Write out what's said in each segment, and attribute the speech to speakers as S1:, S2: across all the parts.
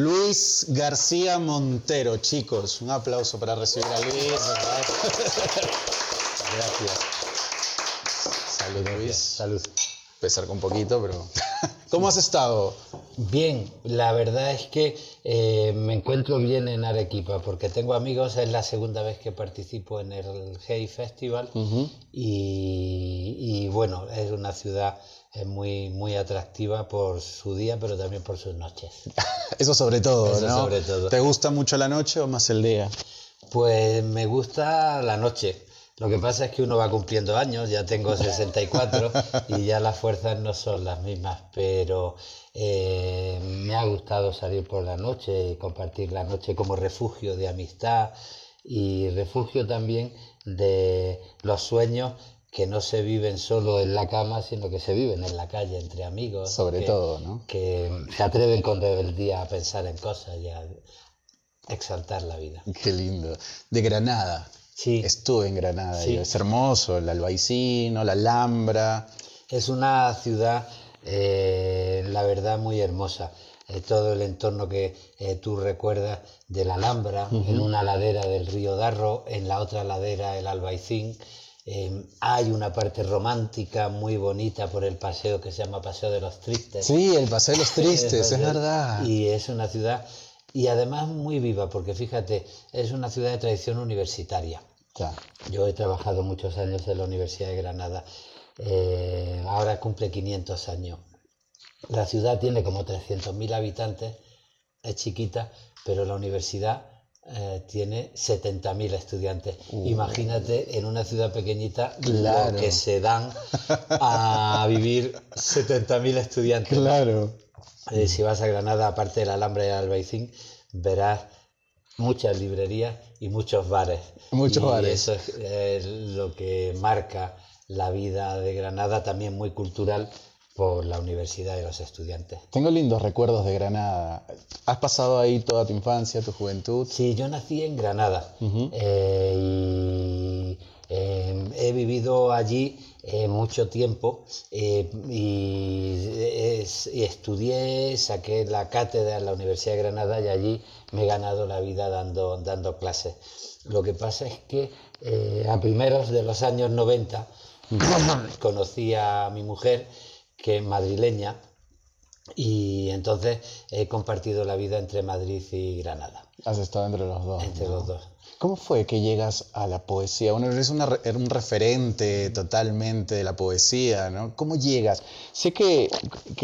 S1: Luis García Montero, chicos. Un aplauso para recibir a Luis. Gracias. Salud, Luis.
S2: Salud.
S1: Pesar con poquito, pero... ¿Cómo has estado?
S2: Bien, la verdad es que me encuentro bien en Arequipa porque tengo amigos, es la segunda vez que participo en el Hey Festival y bueno, es una ciudad muy atractiva por su día, pero también por sus noches.
S1: Eso sobre todo,
S2: Eso
S1: ¿no?
S2: sobre todo.
S1: ¿Te gusta mucho la noche o más el día?
S2: Pues me gusta la noche. Lo que pasa es que uno va cumpliendo años, ya tengo 64 y ya las fuerzas no son las mismas, pero me ha gustado salir por la noche y compartir la noche como refugio de amistad y refugio también de los sueños que no se viven solo en la cama, sino que se viven en la calle entre amigos.
S1: Sobre todo, ¿no?
S2: Que se atreven con rebeldía a pensar en cosas y a exaltar la vida.
S1: Qué lindo. De Granada.
S2: Sí.
S1: Estuve en Granada.
S2: Sí.
S1: Es hermoso, el Albaicín, la Alhambra.
S2: Es una ciudad, la verdad, muy hermosa. Todo el entorno que tú recuerdas de la Alhambra, en una ladera del río Darro, en la otra ladera el Albaicín. Hay una parte romántica muy bonita por el paseo que se llama Paseo de los Tristes.
S1: Sí, el Paseo de los Tristes, es verdad.
S2: Y es una ciudad, y además muy viva, porque fíjate, es una ciudad de tradición universitaria.
S1: Ya.
S2: Yo he trabajado muchos años en la Universidad de Granada, ahora cumple 500 años. La ciudad tiene como 300.000 habitantes, es chiquita, pero la universidad tiene 70.000 estudiantes. Imagínate en una ciudad pequeñita
S1: Claro.
S2: lo que se dan a vivir 70.000 estudiantes.
S1: Claro.
S2: Si vas a Granada, aparte de la Alhambra y el Albaicín, verás muchas librerías y muchos bares.
S1: Muchos bares.
S2: Eso es lo que marca la vida de Granada, también muy cultural por la universidad y los estudiantes.
S1: Tengo lindos recuerdos de Granada. ¿Has pasado ahí toda tu infancia, tu juventud?
S2: Sí, yo nací en Granada y he vivido allí mucho tiempo y estudié, saqué la cátedra en la Universidad de Granada y allí me he ganado la vida dando clases. Lo que pasa es que a primeros de los años 90 conocí a mi mujer, que es madrileña, y entonces he compartido la vida entre Madrid y Granada.
S1: Has estado entre los dos.
S2: Entre los dos.
S1: ¿Cómo fue que llegas a la poesía? Bueno, eres un referente totalmente de la poesía, ¿no? ¿Cómo llegas? Sé que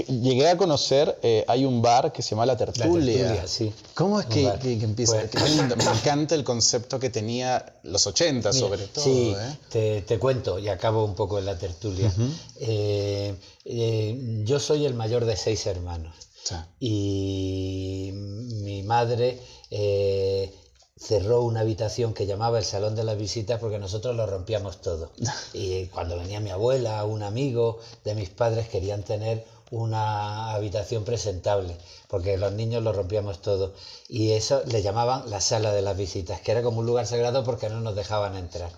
S1: llegué a conocer, hay un bar que se llama La Tertulia.
S2: La Tertulia, sí.
S1: ¿Cómo es que empieza?
S2: Pues,
S1: Qué lindo. Me encanta el concepto que tenía los 80 sobre todo.
S2: Sí, te cuento y acabo un poco en La Tertulia. Yo soy el mayor de 6 hermanos.
S1: Sí.
S2: Y mi madre cerró una habitación que llamaba el Salón de las Visitas porque nosotros lo rompíamos todo. Y cuando venía mi abuela, un amigo de mis padres, querían tener una habitación presentable, porque los niños lo rompíamos todo. Y eso le llamaban la Sala de las Visitas, que era como un lugar sagrado porque no nos dejaban entrar.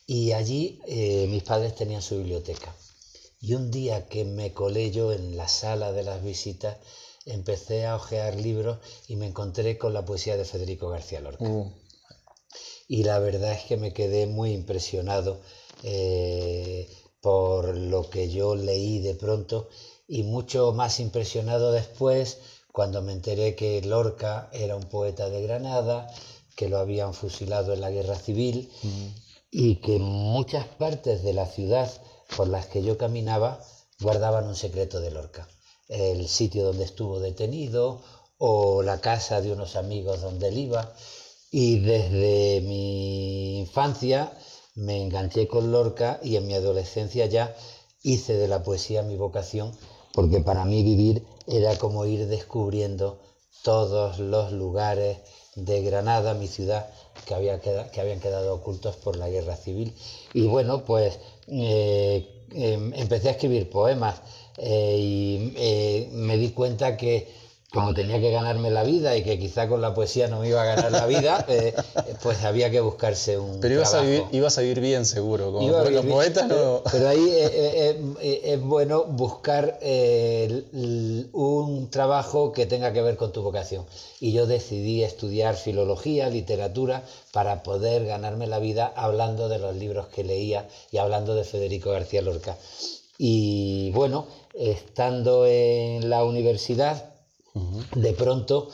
S2: Y allí mis padres tenían su biblioteca. Y un día que me colé yo en la Sala de las Visitas, empecé a hojear libros y me encontré con la poesía de Federico García Lorca. Y la verdad es que me quedé muy impresionado por lo que yo leí de pronto, y mucho más impresionado después cuando me enteré que Lorca era un poeta de Granada, que lo habían fusilado en la Guerra Civil y que muchas partes de la ciudad por las que yo caminaba guardaban un secreto de Lorca. El sitio donde estuvo detenido o la casa de unos amigos donde él iba. Y desde mi infancia me enganché con Lorca y en mi adolescencia ya hice de la poesía mi vocación, porque para mí vivir era como ir descubriendo todos los lugares de Granada, mi ciudad, que habían quedado ocultos por la Guerra Civil. Y bueno, pues empecé a escribir poemas y me di cuenta que como tenía que ganarme la vida y que quizá con la poesía no me iba a ganar la vida, pues había que buscarse un
S1: Pero
S2: trabajo.
S1: ibas a vivir bien seguro, como
S2: Iba a
S1: los
S2: vivir,
S1: poetas no...
S2: pero ahí es bueno buscar un trabajo que tenga que ver con tu vocación. Y yo decidí estudiar filología, literatura, para poder ganarme la vida hablando de los libros que leía y hablando de Federico García Lorca. Y bueno, estando en la universidad, de pronto,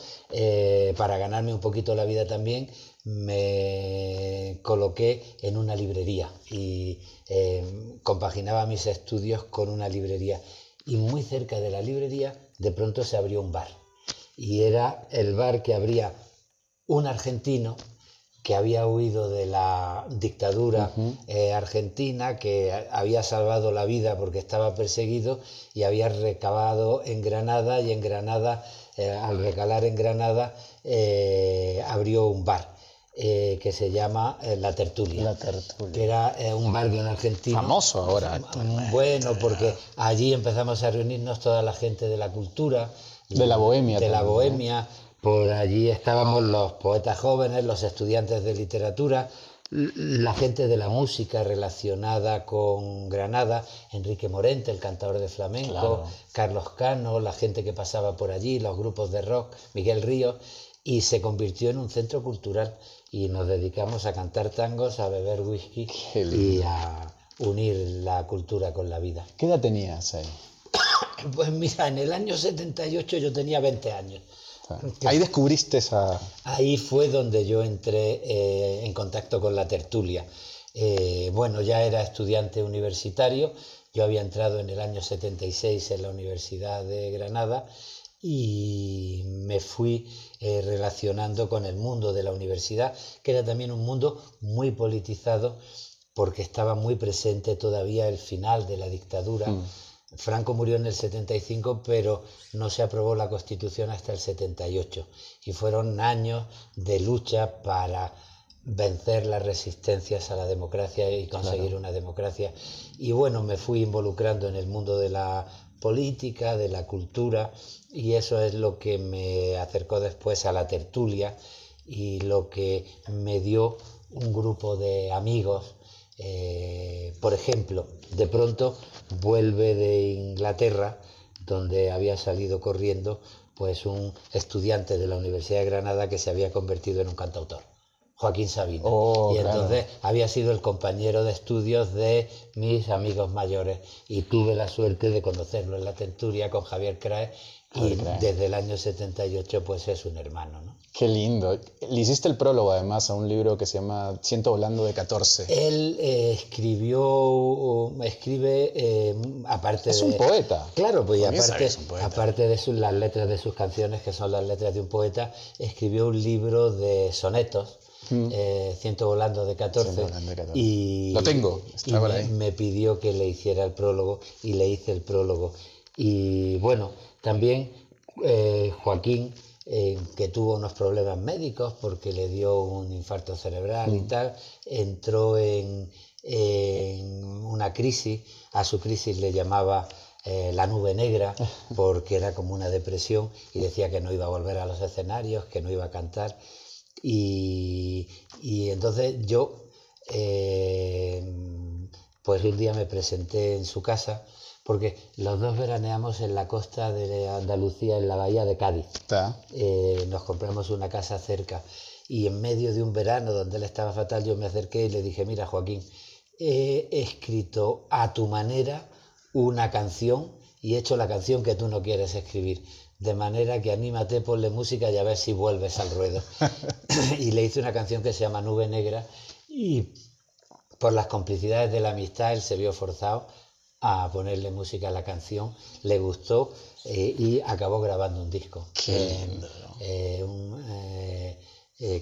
S2: para ganarme un poquito la vida también, me coloqué en una librería y compaginaba mis estudios con una librería. Y muy cerca de la librería, de pronto se abrió un bar. Y era el bar que abría un argentino que había huido de la dictadura argentina, que había salvado la vida porque estaba perseguido y había recabado en Granada, y en Granada, al recalar en Granada, abrió un bar que se llama La Tertulia.
S1: La Tertulia.
S2: Que era un bar de un argentino.
S1: Famoso ahora actualmente.
S2: Bueno, porque allí empezamos a reunirnos toda la gente de la cultura.
S1: De la bohemia
S2: De la
S1: también,
S2: bohemia. Por allí estábamos los poetas jóvenes, los estudiantes de literatura, la gente de la música relacionada con Granada, Enrique Morente, el cantador de flamenco,
S1: Claro.
S2: Carlos Cano, la gente que pasaba por allí, los grupos de rock, Miguel Ríos, y se convirtió en un centro cultural y nos dedicamos a cantar tangos, a beber whisky y a unir la cultura con la vida.
S1: ¿Qué edad tenías ahí?
S2: Pues mira, en el año 78 yo tenía 20 años.
S1: Ahí descubriste esa...
S2: Ahí fue donde yo entré en contacto con la tertulia. Bueno, ya era estudiante universitario, yo había entrado en el año 76 en la Universidad de Granada y me fui relacionando con el mundo de la universidad, que era también un mundo muy politizado porque estaba muy presente todavía el final de la dictadura. Franco murió en el 75, pero no se aprobó la Constitución hasta el 78 y fueron años de lucha para vencer las resistencias a la democracia y conseguir una democracia. Y bueno, me fui involucrando en el mundo de la política, de la cultura, y eso es lo que me acercó después a la tertulia y lo que me dio un grupo de amigos. Por ejemplo, de pronto vuelve de Inglaterra, donde había salido corriendo, pues un estudiante de la Universidad de Granada que se había convertido en un cantautor, Joaquín Sabina. Y entonces había sido el compañero de estudios de mis amigos mayores y tuve la suerte de conocerlo en la tertulia con Javier Crae y desde el año 78 pues es un hermano, ¿no?
S1: Qué lindo. Le hiciste el prólogo además a un libro que se llama Siento volando de 14.
S2: Él escribe, aparte
S1: es un poeta.
S2: Claro, pues aparte de las letras de sus canciones, que son las letras de un poeta, escribió un libro de sonetos, Siento volando de 14. Y
S1: lo tengo, está por ahí.
S2: Me pidió que le hiciera el prólogo y le hice el prólogo. Y bueno, también Joaquín, que tuvo unos problemas médicos porque le dio un infarto cerebral y tal, entró en una crisis. A su crisis le llamaba la nube negra, porque era como una depresión y decía que no iba a volver a los escenarios, que no iba a cantar. Y entonces yo pues un día me presenté en su casa, porque los dos veraneamos en la costa de Andalucía, en la bahía de Cádiz. Nos compramos una casa cerca y en medio de un verano donde él estaba fatal, yo me acerqué y le dije: mira, Joaquín, he escrito a tu manera una canción y he hecho la canción que tú no quieres escribir, de manera que anímate, ponle música y a ver si vuelves al ruedo. Y le hice una canción que se llama Nube Negra y por las complicidades de la amistad él se vio forzado a ponerle música a la canción, le gustó y acabó grabando un disco.
S1: Qué lindo.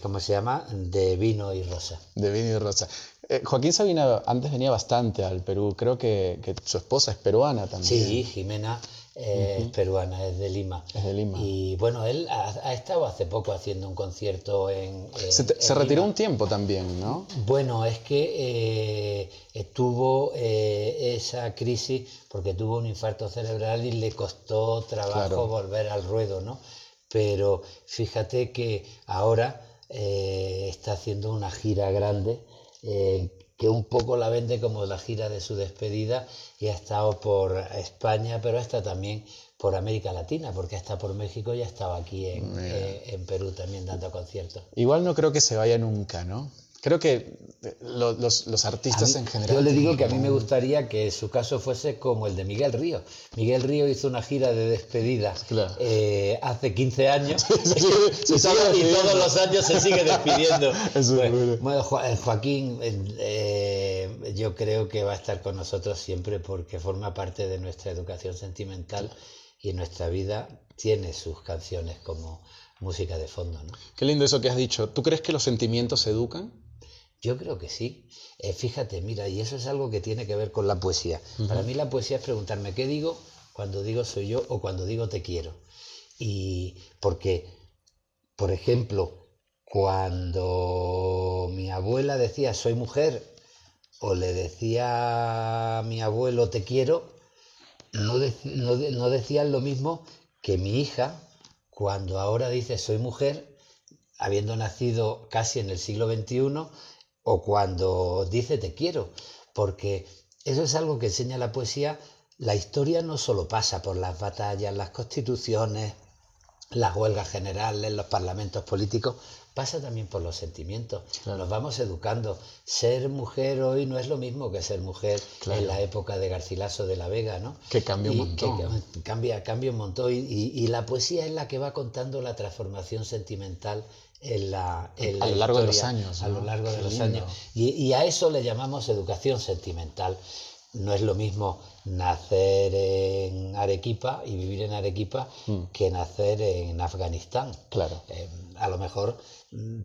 S2: ¿Cómo se llama? De vino y rosa.
S1: De vino y rosa. Joaquín Sabina antes venía bastante al Perú, creo que su esposa es peruana también.
S2: Sí, Jimena es peruana, es de Lima.
S1: Es de Lima.
S2: Y bueno, él ha estado hace poco haciendo un concierto en
S1: se retiró un tiempo también, ¿no?
S2: Bueno, es que tuvo esa crisis porque tuvo un infarto cerebral y le costó trabajo volver al ruedo, ¿no? pero fíjate que ahora está haciendo una gira grande, que un poco la vende como la gira de su despedida, y ha estado por España, pero está también por América Latina, porque está por México y ha estado aquí en Perú también dando conciertos.
S1: Igual no creo que se vaya nunca, ¿no? Creo que los artistas en general...
S2: Yo le digo que a mí me gustaría que su caso fuese como el de Miguel Río. Miguel Río hizo una gira de despedida
S1: Claro.
S2: Hace 15 años
S1: Se sigue
S2: y
S1: despidiendo.
S2: todos los años se sigue despidiendo.
S1: Eso es bueno.
S2: Bueno, Joaquín, yo creo que va a estar con nosotros siempre porque forma parte de nuestra educación sentimental y nuestra vida tiene sus canciones como música de fondo, ¿no?
S1: Qué lindo eso que has dicho. ¿Tú crees que los sentimientos se educan?
S2: Yo creo que sí. Fíjate, mira, y eso es algo que tiene que ver con la poesía. Para mí la poesía es preguntarme qué digo cuando digo soy yo o cuando digo te quiero. Y porque, por ejemplo, cuando mi abuela decía soy mujer o le decía a mi abuelo te quiero, no decían lo mismo que mi hija cuando ahora dice soy mujer, habiendo nacido casi en el siglo XXI, o cuando dice te quiero, porque eso es algo que enseña la poesía. La historia no solo pasa por las batallas, las constituciones, las huelgas generales, los parlamentos políticos, pasa también por los sentimientos.
S1: Claro.
S2: Nos vamos educando. Ser mujer hoy no es lo mismo que ser mujer
S1: Claro.
S2: en la época de Garcilaso de la Vega, ¿no?
S1: Que cambia un montón.
S2: Cambia un montón. Y la poesía es la que va contando la transformación sentimental en la
S1: a lo largo de los
S2: historia,
S1: años, ¿no?
S2: a lo largo de
S1: Qué
S2: los
S1: lindo.
S2: años. Y a eso le llamamos educación sentimental. No es lo mismo nacer en Arequipa y vivir en Arequipa que nacer en Afganistán.
S1: Claro.
S2: A lo mejor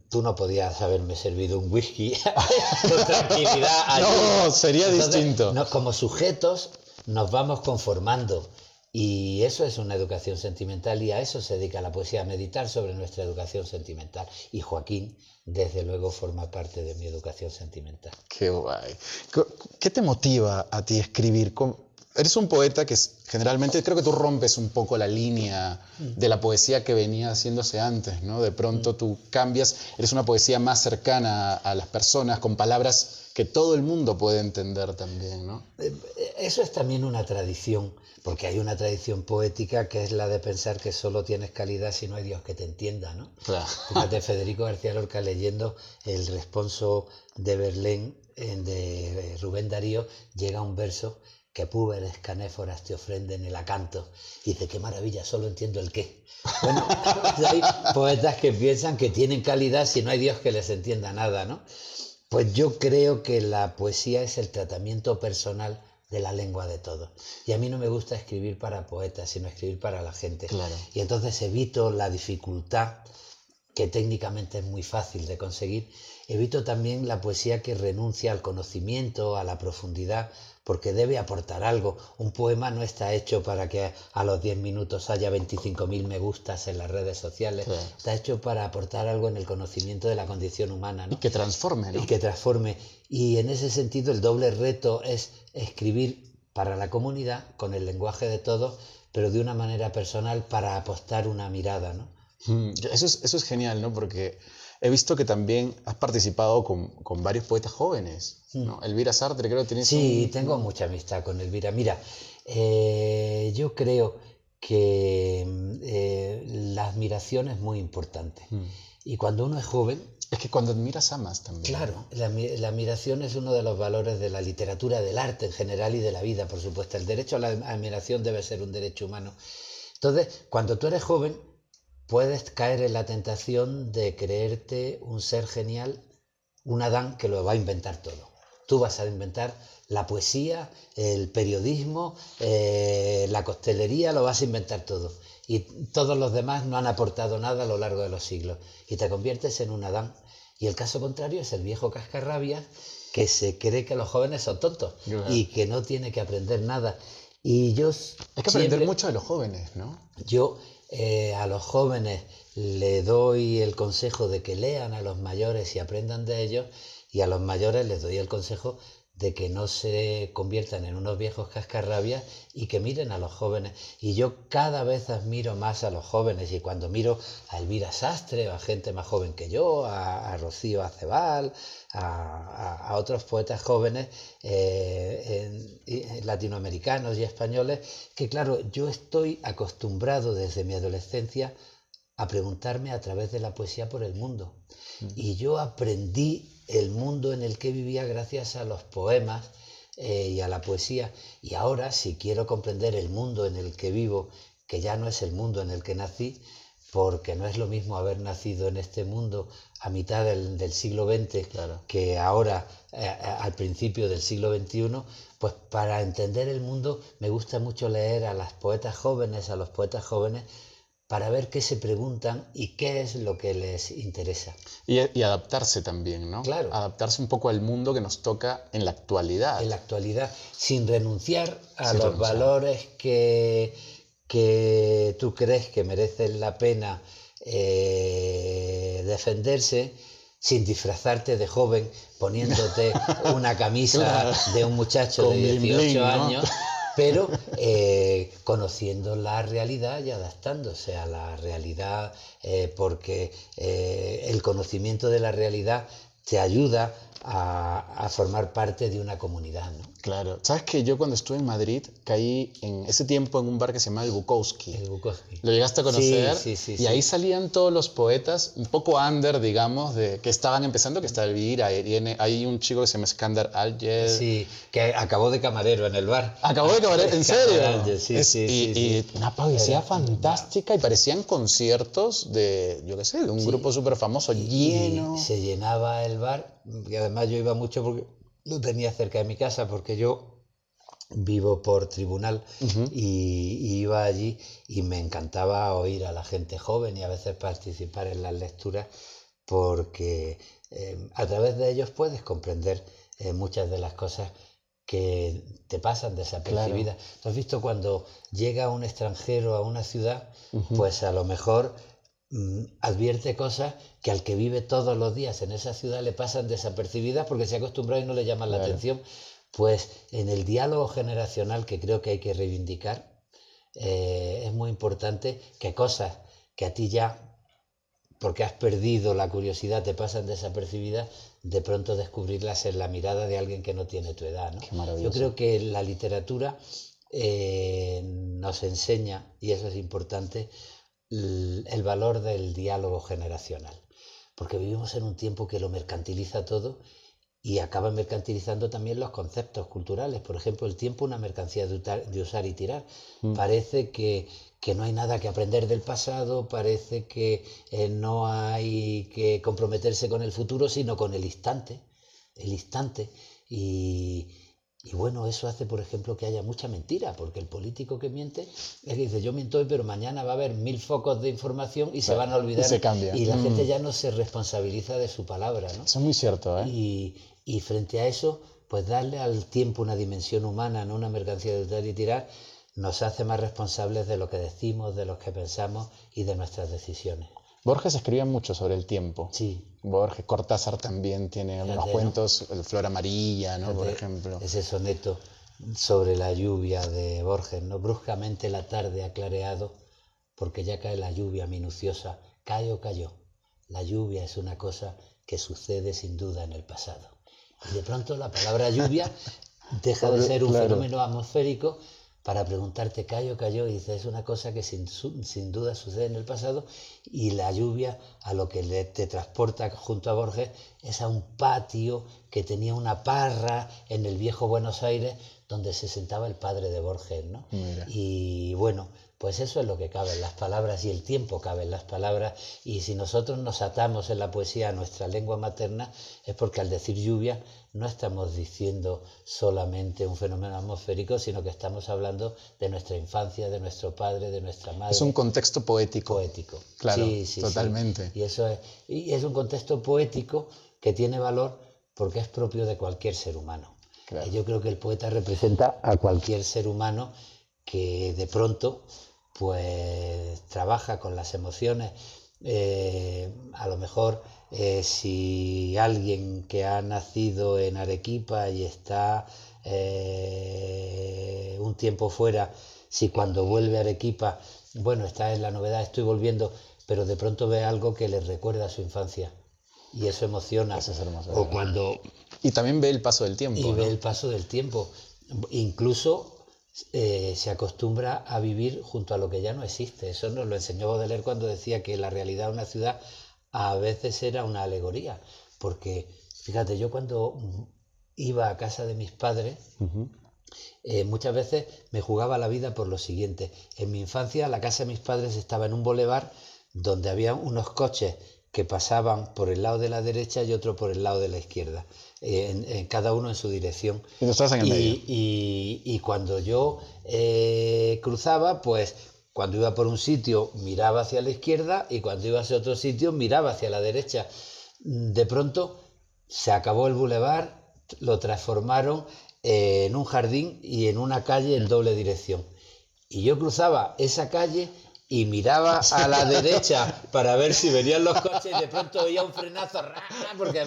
S2: tú no podías haberme servido un whisky con tranquilidad allí.
S1: No, sería distinto.
S2: Como sujetos nos vamos conformando. Y eso es una educación sentimental, y a eso se dedica la poesía, a meditar sobre nuestra educación sentimental. Y Joaquín, desde luego, forma parte de mi educación sentimental.
S1: Qué guay. ¿Qué te motiva a ti escribir? Eres un poeta que generalmente creo que tú rompes un poco la línea de la poesía que venía haciéndose antes, ¿no? De pronto tú cambias, eres una poesía más cercana a las personas, con palabras que todo el mundo puede entender también, ¿no?
S2: Eso es también una tradición, porque hay una tradición poética que es la de pensar que solo tienes calidad si no hay Dios que te entienda, ¿no?
S1: Claro.
S2: Fíjate, Federico García Lorca, leyendo el responso de Verlaine de Rubén Darío, llega un verso que púberes canéforas te ofrenden el acanto. Y dice, qué maravilla, solo entiendo el qué. Bueno, hay poetas que piensan que tienen calidad si no hay Dios que les entienda nada, ¿no? Pues yo creo que la poesía es el tratamiento personal de la lengua de todos. Y a mí no me gusta escribir para poetas, sino escribir para la gente.
S1: Claro.
S2: Y entonces evito la dificultad, que técnicamente es muy fácil de conseguir. Evito también la poesía que renuncia al conocimiento, a la profundidad, porque debe aportar algo. Un poema no está hecho para que a los 10 minutos haya 25.000 me gustas en las redes sociales.
S1: Claro.
S2: Está hecho para aportar algo en el conocimiento de la condición humana, ¿no?
S1: Y que transforme, ¿no?
S2: Y que transforme. Y en ese sentido el doble reto es escribir para la comunidad, con el lenguaje de todos, pero de una manera personal, para apostar una mirada, ¿no?
S1: Eso es genial, ¿no? Porque he visto que también has participado con varios poetas jóvenes, ¿no? Elvira Sartre, creo que tienes
S2: Sí, tengo mucha amistad con Elvira. Mira, yo creo que la admiración es muy importante. Y cuando uno es joven...
S1: Es que cuando admiras amas también.
S2: Claro, la admiración es uno de los valores de la literatura, del arte en general y de la vida, por supuesto. El derecho a la admiración debe ser un derecho humano. Entonces, cuando tú eres joven, puedes caer en la tentación de creerte un ser genial, un Adán que lo va a inventar todo. Tú vas a inventar la poesía, el periodismo, la costelería, lo vas a inventar todo. Y todos los demás no han aportado nada a lo largo de los siglos. Y te conviertes en un Adán. Y el caso contrario es el viejo cascarrabias que se cree que los jóvenes son tontos y que no tiene que aprender nada. Y yo
S1: hay que aprender mucho de los jóvenes, ¿no?
S2: Yo a los jóvenes le doy el consejo de que lean a los mayores y aprendan de ellos, y a los mayores les doy el consejo de que no se conviertan en unos viejos cascarrabias y que miren a los jóvenes. Y yo cada vez admiro más a los jóvenes, y cuando miro a Elvira Sastre, a gente más joven que yo, a Rocío Acebal, a otros poetas jóvenes latinoamericanos y españoles, que claro, yo estoy acostumbrado desde mi adolescencia a preguntarme a través de la poesía por el mundo. Y yo aprendí el mundo en el que vivía gracias a los poemas y a la poesía. Y ahora, si quiero comprender el mundo en el que vivo, que ya no es el mundo en el que nací, porque no es lo mismo haber nacido en este mundo a mitad del siglo XX, claro, que ahora al principio del siglo XXI, pues para entender el mundo me gusta mucho leer a las poetas jóvenes, a los poetas jóvenes, para ver qué se preguntan y qué es lo que les interesa.
S1: Y adaptarse también, ¿no?
S2: Claro.
S1: Adaptarse un poco al mundo que nos toca en la actualidad.
S2: En la actualidad, sin renunciar a los valores que tú crees que merecen la pena defenderse, sin disfrazarte de joven, poniéndote una camisa claro, de un muchacho de 18 bling bling, años, ¿no? Pero conociendo la realidad y adaptándose a la realidad, porque el conocimiento de la realidad te ayuda a formar parte de una comunidad, ¿no?
S1: Claro. ¿Sabes que yo cuando estuve en Madrid caí en ese tiempo en un bar que se llamaba el Bukowski?
S2: El Bukowski.
S1: ¿Lo llegaste a conocer?
S2: Sí, sí,
S1: y ahí salían todos los poetas, un poco under, digamos, de que estaban empezando, que está Elvira, hay un chico que se llama Skandar Alger.
S2: Sí, que acabó de camarero en el bar.
S1: ¿Acabó de camarero? ¿En serio?
S2: Alger, sí,
S1: y una poesía fantástica, y parecían conciertos de, yo qué sé, de un grupo súper famoso, lleno.
S2: Y se llenaba el bar, y además yo iba mucho porque lo tenía cerca de mi casa, porque yo vivo por Tribunal y iba allí y me encantaba oír a la gente joven y a veces participar en las lecturas, porque a través de ellos puedes comprender muchas de las cosas que te pasan desapercibidas. Claro. ¿Tú has visto cuando llega un extranjero a una ciudad, pues a lo mejor advierte cosas que al que vive todos los días en esa ciudad le pasan desapercibidas porque se ha acostumbrado y no le llaman la atención? Pues en el diálogo generacional, que creo que hay que reivindicar, es muy importante que cosas que a ti ya, porque has perdido la curiosidad, te pasan desapercibidas, de pronto descubrirlas en la mirada de alguien que no tiene tu edad, ¿no?
S1: Qué maravilloso.
S2: Yo creo que la literatura nos enseña, y eso es importante, el valor del diálogo generacional, porque vivimos en un tiempo que lo mercantiliza todo y acaba mercantilizando también los conceptos culturales. Por ejemplo, el tiempo, una mercancía de usar y tirar. Parece que no hay nada que aprender del pasado, parece que no hay que comprometerse con el futuro, sino con el instante. Y bueno, eso hace, por ejemplo, que haya mucha mentira, porque el político que miente es que dice, yo miento hoy, pero mañana va a haber 1000 focos de información y se van a olvidar.
S1: Y se cambia.
S2: Y la gente ya no se responsabiliza de su palabra, ¿no?
S1: Eso es muy cierto, ¿eh?
S2: Y frente a eso, pues darle al tiempo una dimensión humana, no una mercancía de usar y tirar, nos hace más responsables de lo que decimos, de lo que pensamos y de nuestras decisiones.
S1: Borges escribía mucho sobre el tiempo.
S2: Sí.
S1: Borges, Cortázar también tiene unos cuentos, el Flor Amarilla, ¿no? Por ejemplo.
S2: Ese soneto sobre la lluvia de Borges, ¿no? Bruscamente la tarde ha clareado, porque ya cae la lluvia minuciosa. Cae o cayó. La lluvia es una cosa que sucede sin duda en el pasado. Y de pronto la palabra lluvia deja de ser un fenómeno atmosférico para preguntarte, cae o cayó, y dices, es una cosa que sin duda sucede en el pasado, y la lluvia a lo que te transporta junto a Borges es a un patio que tenía una parra en el viejo Buenos Aires donde se sentaba el padre de Borges, ¿no?
S1: Mira.
S2: Y bueno, pues eso es lo que cabe en las palabras, y el tiempo cabe en las palabras, y si nosotros nos atamos en la poesía a nuestra lengua materna, es porque al decir lluvia no estamos diciendo solamente un fenómeno atmosférico, sino que estamos hablando de nuestra infancia, de nuestro padre, de nuestra madre.
S1: Es un contexto poético. Claro,
S2: sí,
S1: totalmente.
S2: Sí. Y es un contexto poético que tiene valor porque es propio de cualquier ser humano. Claro. Yo creo que el poeta representa a cualquier ser humano que de pronto pues trabaja con las emociones, a lo mejor Si alguien que ha nacido en Arequipa y está un tiempo fuera, si cuando vuelve a Arequipa, bueno, está en la novedad, estoy volviendo, pero de pronto ve algo que le recuerda a su infancia y eso emociona.
S1: Eso es hermoso.
S2: O cuando...
S1: Y también ve el paso del tiempo.
S2: Y
S1: ¿no?
S2: ve el paso del tiempo. Incluso se acostumbra a vivir junto a lo que ya no existe. Eso nos lo enseñó Baudelaire cuando decía que la realidad de una ciudad a veces era una alegoría. Porque, fíjate, yo cuando iba a casa de mis padres, muchas veces me jugaba la vida por lo siguiente. En mi infancia la casa de mis padres estaba en un bulevar donde había unos coches que pasaban por el lado de la derecha y otro por el lado de la izquierda, cada uno en su dirección.
S1: Y tú estás en el medio.
S2: Y cuando yo cruzaba, pues cuando iba por un sitio miraba hacia la izquierda y cuando iba hacia otro sitio miraba hacia la derecha. De pronto se acabó el bulevar, lo transformaron en un jardín y en una calle en doble dirección. Y yo cruzaba esa calle y miraba a la derecha para ver si venían los coches y de pronto oía un frenazo. Porque,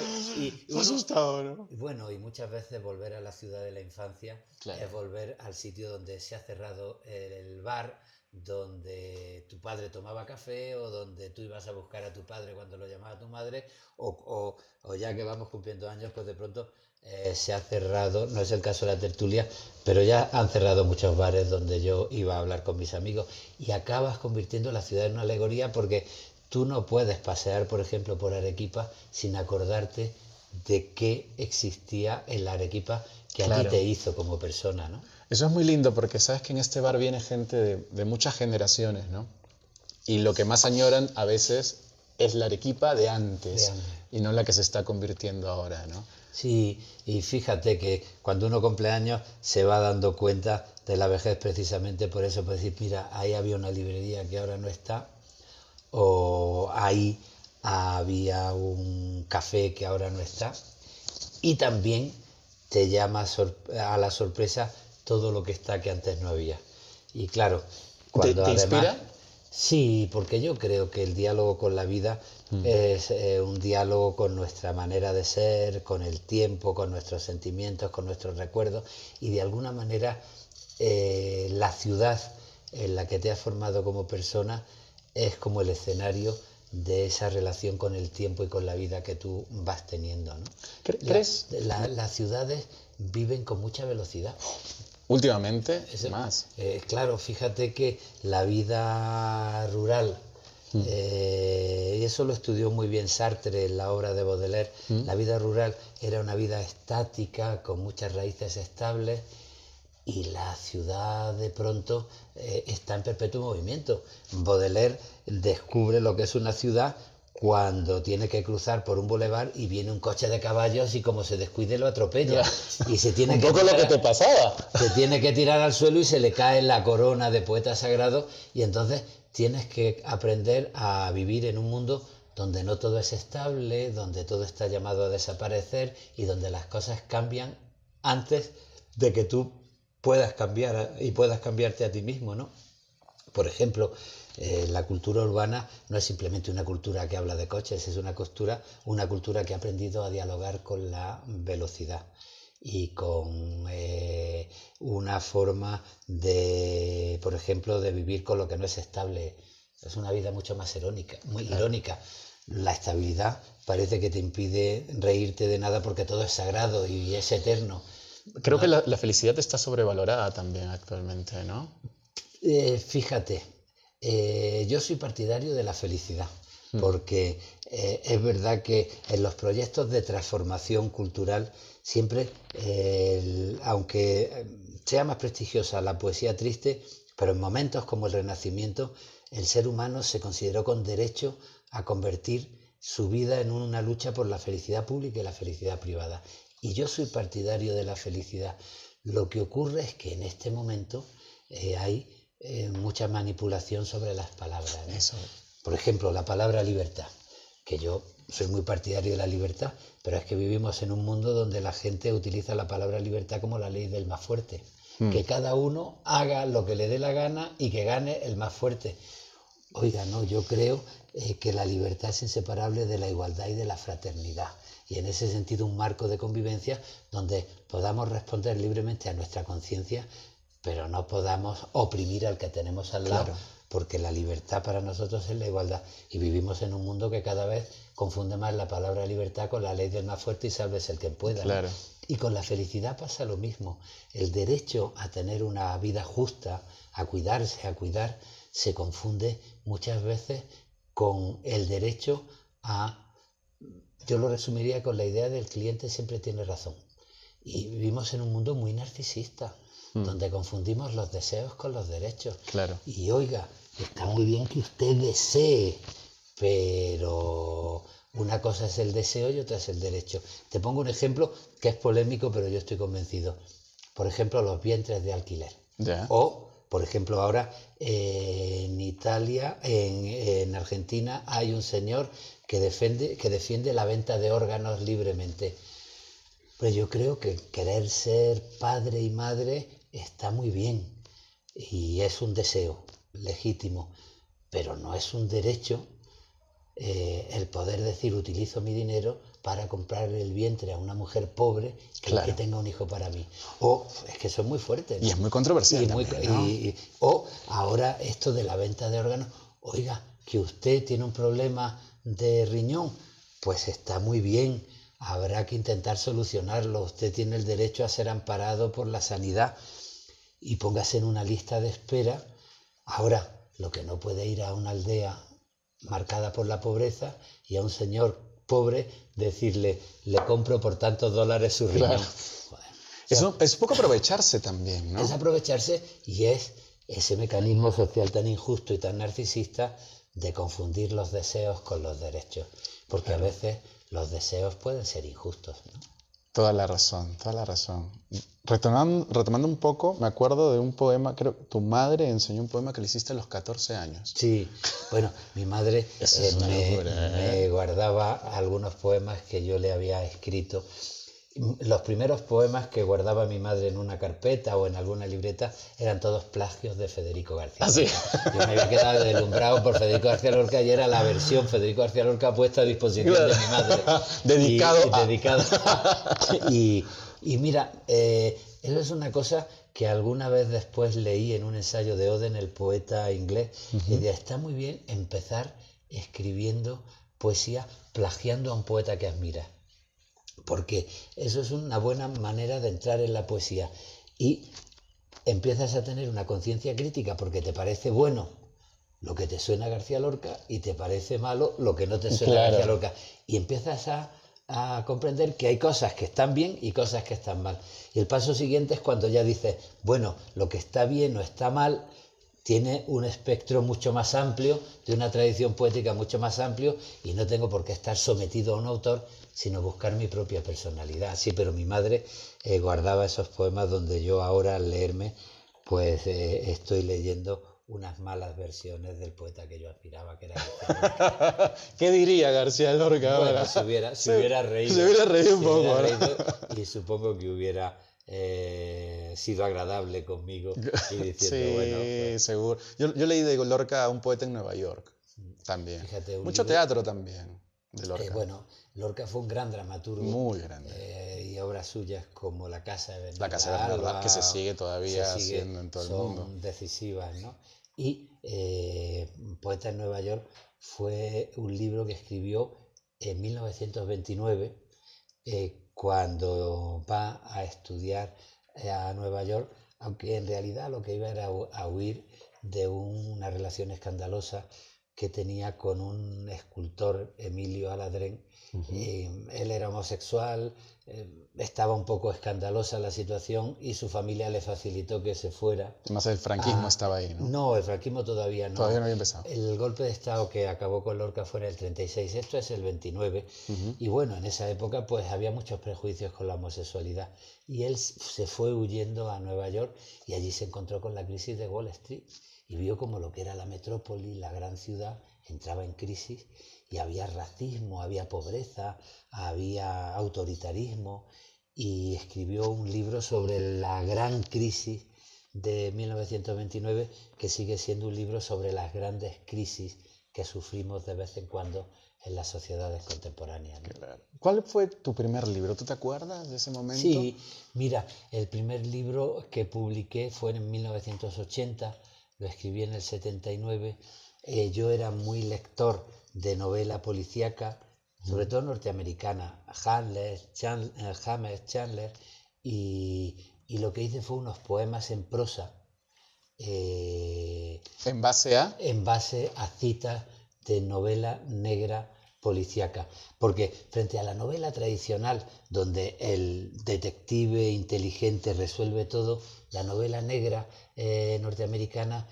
S1: Uno, asustado, ¿no?
S2: Bueno, y muchas veces volver a la ciudad de la infancia es volver al sitio donde se ha cerrado el bar, donde tu padre tomaba café o donde tú ibas a buscar a tu padre cuando lo llamaba tu madre o ya que vamos cumpliendo años, pues de pronto se ha cerrado, no es el caso de la tertulia, pero ya han cerrado muchos bares donde yo iba a hablar con mis amigos y acabas convirtiendo la ciudad en una alegoría porque tú no puedes pasear, por ejemplo, por Arequipa sin acordarte de qué existía en la Arequipa que a ti te hizo como persona, ¿no?
S1: Eso es muy lindo porque sabes que en este bar viene gente de muchas generaciones, ¿no? Y lo que más añoran a veces es la Arequipa de antes y no la que se está convirtiendo ahora, ¿no?
S2: Sí, y fíjate que cuando uno cumple años se va dando cuenta de la vejez precisamente por eso, por decir, mira, ahí había una librería que ahora no está, o ahí había un café que ahora no está, y también te llama a la sorpresa todo lo que está que antes no había. Y claro, cuando
S1: ¿Te inspira?
S2: además... Sí, porque yo creo que el diálogo con la vida es un diálogo con nuestra manera de ser, con el tiempo, con nuestros sentimientos, con nuestros recuerdos y de alguna manera la ciudad en la que te has formado como persona es como el escenario de esa relación con el tiempo y con la vida que tú vas teniendo, ¿no?
S1: ¿Crees?
S2: Las ciudades viven con mucha velocidad.
S1: Últimamente, más.
S2: Claro, fíjate que la vida rural, y eso lo estudió muy bien Sartre en la obra de Baudelaire, la vida rural era una vida estática, con muchas raíces estables, y la ciudad de pronto está en perpetuo movimiento. Baudelaire descubre lo que es una ciudad cuando tiene que cruzar por un bulevar y viene un coche de caballos y como se descuide lo atropella. Y se tiene
S1: un poco lo que te pasaba.
S2: Se tiene que tirar al suelo y se le cae la corona de poeta sagrado y entonces tienes que aprender a vivir en un mundo donde no todo es estable, donde todo está llamado a desaparecer y donde las cosas cambian antes de que tú puedas cambiar y puedas cambiarte a ti mismo, ¿no? Por ejemplo, la cultura urbana no es simplemente una cultura que habla de coches, es una cultura que ha aprendido a dialogar con la velocidad y con una forma de, por ejemplo, de vivir con lo que no es estable. Es una vida mucho más irónica, muy irónica. La estabilidad parece que te impide reírte de nada porque todo es sagrado y es eterno.
S1: Creo que la felicidad está sobrevalorada también actualmente, ¿no?
S2: Fíjate, yo soy partidario de la felicidad, porque es verdad que en los proyectos de transformación cultural siempre, aunque sea más prestigiosa la poesía triste, pero en momentos como el Renacimiento, el ser humano se consideró con derecho a convertir su vida en una lucha por la felicidad pública y la felicidad privada. Y yo soy partidario de la felicidad. Lo que ocurre es que en este momento hay mucha manipulación sobre las palabras, ¿no?
S1: Eso.
S2: Por ejemplo, la palabra libertad, que yo soy muy partidario de la libertad, pero es que vivimos en un mundo donde la gente utiliza la palabra libertad como la ley del más fuerte. Que cada uno haga lo que le dé la gana y que gane el más fuerte. Oiga, no, yo creo que la libertad es inseparable de la igualdad y de la fraternidad. Y en ese sentido un marco de convivencia donde podamos responder libremente a nuestra conciencia, pero no podamos oprimir al que tenemos al lado,
S1: Claro.
S2: porque la libertad para nosotros es la igualdad. Y vivimos en un mundo que cada vez confunde más la palabra libertad con la ley del más fuerte y sálvese el que pueda, ¿no?
S1: Claro.
S2: Y con la felicidad pasa lo mismo. El derecho a tener una vida justa, a cuidarse, a cuidar, se confunde muchas veces con el derecho a... Yo lo resumiría con la idea del cliente siempre tiene razón. Y vivimos en un mundo muy narcisista, donde confundimos los deseos con los derechos.
S1: Claro.
S2: Y oiga, está muy bien que usted desee, pero una cosa es el deseo y otra es el derecho. Te pongo un ejemplo que es polémico, pero yo estoy convencido. Por ejemplo, los vientres de alquiler.
S1: Ya.
S2: O, por ejemplo, ahora en Italia, en Argentina, hay un señor que defiende la venta de órganos libremente. Pero yo creo que querer ser padre y madre está muy bien y es un deseo legítimo, pero no es un derecho el poder decir utilizo mi dinero para comprar el vientre a una mujer pobre que tenga un hijo para mí. O es que eso es muy fuerte, ¿no?
S1: Y es muy controversial
S2: Y
S1: también, ¿no?
S2: o ahora esto de la venta de órganos, oiga, que usted tiene un problema de riñón, pues está muy bien, habrá que intentar solucionarlo, usted tiene el derecho a ser amparado por la sanidad y póngase en una lista de espera. Ahora, lo que no puede ir a una aldea marcada por la pobreza y a un señor pobre decirle, le compro por tantos dólares su riñón.
S1: Claro.
S2: Bueno,
S1: Es poco aprovecharse también, ¿no?
S2: es aprovecharse y es ese mecanismo social tan injusto y tan narcisista de confundir los deseos con los derechos. Porque a veces los deseos pueden ser injustos, ¿no?
S1: Toda la razón, toda la razón. Retomando un poco, me acuerdo de un poema, creo que tu madre enseñó un poema que le hiciste a los 14 años.
S2: Sí, bueno, mi madre
S1: Eso es una locura,
S2: me guardaba algunos poemas que yo le había escrito. Los primeros poemas que guardaba mi madre en una carpeta o en alguna libreta eran todos plagios de Federico García Lorca.
S1: ¿Ah, sí?
S2: Yo me había quedado deslumbrado por Federico García Lorca y era la versión Federico García Lorca puesta a disposición de mi madre.
S1: Dedicado
S2: Y mira, eso es una cosa que alguna vez después leí en un ensayo de Oden, el poeta inglés, y decía, está muy bien empezar escribiendo poesía plagiando a un poeta que admiras. Porque eso es una buena manera de entrar en la poesía y empiezas a tener una conciencia crítica porque te parece bueno lo que te suena a García Lorca y te parece malo lo que no te suena a García Lorca y empiezas a comprender que hay cosas que están bien y cosas que están mal. Y el paso siguiente es cuando ya dices, bueno, lo que está bien o está mal tiene un espectro mucho más amplio, de una tradición poética mucho más amplio y no tengo por qué estar sometido a un autor, sino buscar mi propia personalidad. Sí, pero mi madre guardaba esos poemas donde yo ahora al leerme, pues estoy leyendo unas malas versiones del poeta que yo admiraba, que era García Lorca.
S1: ¿Qué diría García Lorca
S2: Bueno,
S1: ahora?
S2: se hubiera reído.
S1: Se hubiera reído un poco, ¿no?
S2: Reído, y supongo que hubiera sido agradable conmigo y diciendo,
S1: Sí,
S2: bueno, pues,
S1: seguro. Yo leí de Lorca a un poeta en Nueva York también.
S2: fíjate,
S1: Mucho
S2: libro,
S1: teatro también de Lorca.
S2: bueno, Lorca fue un gran dramaturgo.
S1: Muy grande.
S2: Y obras suyas como La Casa de Bernarda
S1: La Casa de Bernarda,
S2: Alba,
S1: que se sigue todavía haciendo en todo el mundo.
S2: son decisivas, ¿no? Y Poeta en Nueva York fue un libro que escribió en 1929 cuando va a estudiar a Nueva York, aunque en realidad lo que iba era a huir de una relación escandalosa que tenía con un escultor, Emilio Aladrén. Él era homosexual, estaba un poco escandalosa la situación y su familia le facilitó que se fuera.
S1: Además el franquismo estaba ahí, ¿no?
S2: No, el franquismo todavía no.
S1: Todavía no había empezado.
S2: El golpe de Estado que acabó con Lorca fue en el 36, esto es el 29. Y bueno, en esa época pues había muchos prejuicios con la homosexualidad. Y él se fue huyendo a Nueva York y allí se encontró con la crisis de Wall Street. Y vio como lo que era la metrópoli, la gran ciudad, entraba en crisis y había racismo, había pobreza, había autoritarismo y escribió un libro sobre la gran crisis de 1929 que sigue siendo un libro sobre las grandes crisis que sufrimos de vez en cuando en las sociedades contemporáneas, ¿no?
S1: Claro. ¿Cuál fue tu primer libro? ¿Tú te acuerdas de ese momento?
S2: Sí, mira, el primer libro que publiqué fue en 1980, lo escribí en el 79. Yo era muy lector de novela policíaca, sobre todo norteamericana, Hamlet, Chandler, y lo que hice fue unos poemas en prosa,
S1: ¿En base a?
S2: en base a citas de novela negra policíaca. Porque frente a la novela tradicional, donde el detective inteligente resuelve todo, la novela negra norteamericana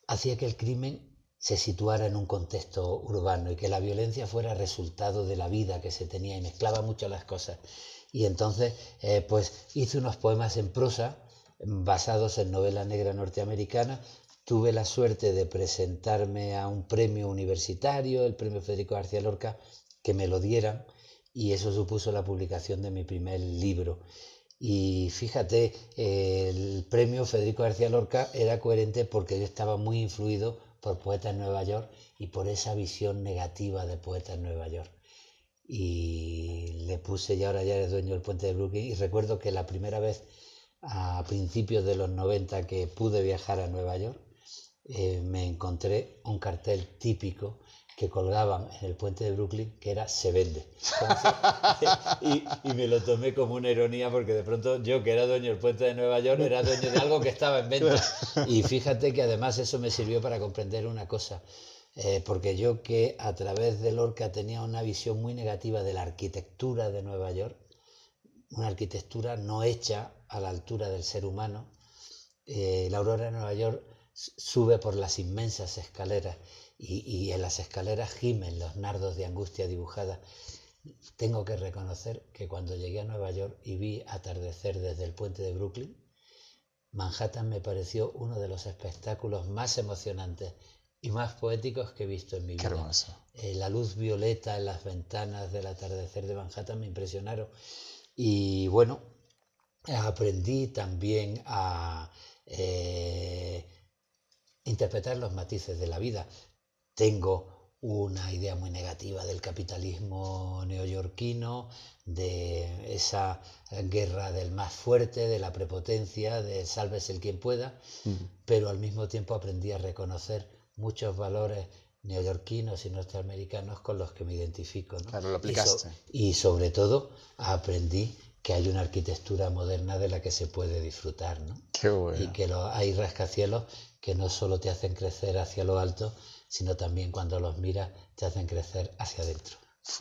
S2: hacía que el crimen se situara en un contexto urbano y que la violencia fuera resultado de la vida que se tenía, y mezclaba mucho las cosas. Y entonces pues hice unos poemas en prosa basados en novela negra norteamericana. Tuve la suerte de presentarme a un premio universitario, el premio Federico García Lorca, que me lo dieran, y eso supuso la publicación de mi primer libro. Y fíjate, el premio Federico García Lorca era coherente porque yo estaba muy influido por Poetas en Nueva York y por esa visión negativa de Poetas en Nueva York. Y le puse "Y ahora ya eres dueño del puente de Brooklyn", y recuerdo que la primera vez a principios de los 90 que pude viajar a Nueva York, me encontré un cartel típico que colgaban en el puente de Brooklyn, que era "Se vende". Y me lo tomé como una ironía, porque de pronto yo, que era dueño del puente de Nueva York, era dueño de algo que estaba en venta. Y fíjate que además eso me sirvió para comprender una cosa, porque yo, que a través de Lorca tenía una visión muy negativa de la arquitectura de Nueva York, una arquitectura no hecha a la altura del ser humano. La aurora de Nueva York sube por las inmensas escaleras, y en las escaleras gimen los nardos de angustia dibujada. Tengo que reconocer que cuando llegué a Nueva York y vi atardecer desde el puente de Brooklyn, Manhattan me pareció uno de los espectáculos más emocionantes y más poéticos que he visto en mi
S1: Qué
S2: vida.
S1: hermoso.
S2: La luz violeta en las ventanas del atardecer de Manhattan me impresionaron. Y bueno, aprendí también a interpretar los matices de la vida. Tengo una idea muy negativa del capitalismo neoyorquino, de esa guerra del más fuerte, de la prepotencia, de sálvese el quien pueda, pero al mismo tiempo aprendí a reconocer muchos valores neoyorquinos y norteamericanos con los que me identifico, ¿no?
S1: Claro, lo aplicaste.
S2: Y sobre todo aprendí que hay una arquitectura moderna de la que se puede disfrutar, ¿no?
S1: Qué bueno.
S2: Y que hay rascacielos que no solo te hacen crecer hacia lo alto, sino también, cuando los miras, te hacen crecer hacia adentro.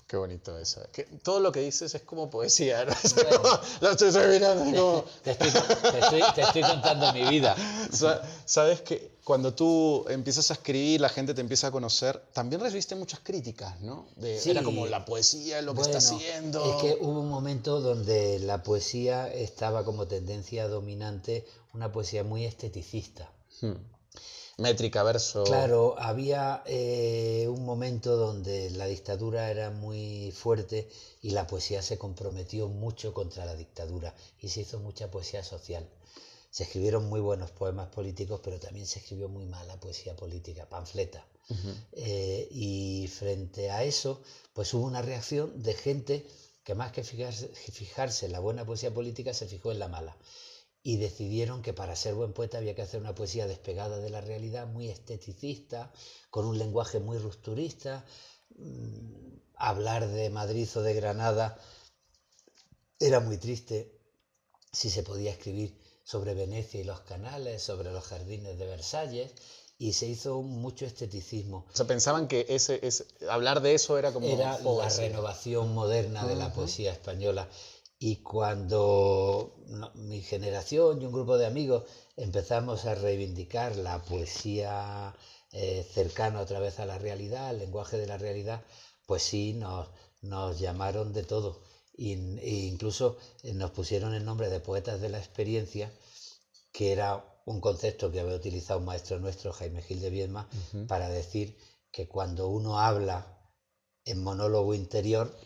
S1: Qué bonito eso. Todo lo que dices es como poesía, ¿no? Es
S2: Bueno.
S1: como, lo estoy mirando, como...
S2: Te estoy contando mi vida.
S1: Sabes que cuando tú empiezas a escribir, la gente te empieza a conocer, también recibiste muchas críticas, ¿no?
S2: Sí.
S1: Era como la poesía, lo que está haciendo.
S2: Es que hubo un momento donde la poesía estaba como tendencia dominante, una poesía muy esteticista.
S1: Métrica, verso.
S2: Claro, había un momento donde la dictadura era muy fuerte y la poesía se comprometió mucho contra la dictadura, y se hizo mucha poesía social. Se escribieron muy buenos poemas políticos, pero también se escribió muy mala poesía política, panfleta. Y frente a eso, pues hubo una reacción de gente que, más que fijarse en la buena poesía política, se fijó en la mala. Y decidieron que para ser buen poeta había que hacer una poesía despegada de la realidad, muy esteticista, con un lenguaje muy rupturista. Hablar de Madrid o de Granada era muy triste. Si se podía escribir sobre Venecia y los canales, sobre los jardines de Versalles, y se hizo mucho esteticismo.
S1: O sea, pensaban que hablar de eso era como
S2: Era la renovación moderna de la poesía española. Y cuando mi generación y un grupo de amigos empezamos a reivindicar la poesía cercana otra vez a la realidad, el lenguaje de la realidad, pues sí, nos llamaron de todo. E incluso nos pusieron el nombre de poetas de la experiencia, que era un concepto que había utilizado un maestro nuestro, Jaime Gil de Viedma, para decir que cuando uno habla en monólogo interior,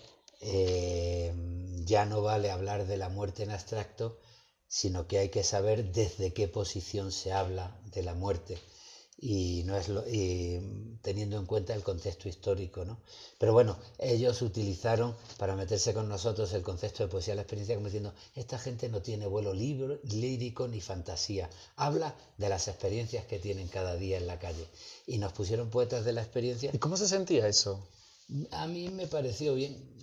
S2: ya no vale hablar de la muerte en abstracto, sino que hay que saber desde qué posición se habla de la muerte. y, no es y teniendo en cuenta el contexto histórico, ¿no? Pero bueno, ellos utilizaron para meterse con nosotros el concepto de poesía de la experiencia como diciendo, esta gente no tiene vuelo lírico ni fantasía, habla de las experiencias que tienen cada día en la calle. Y nos pusieron poetas de la experiencia.
S1: ¿Y cómo se sentía eso?
S2: A mí me pareció bien.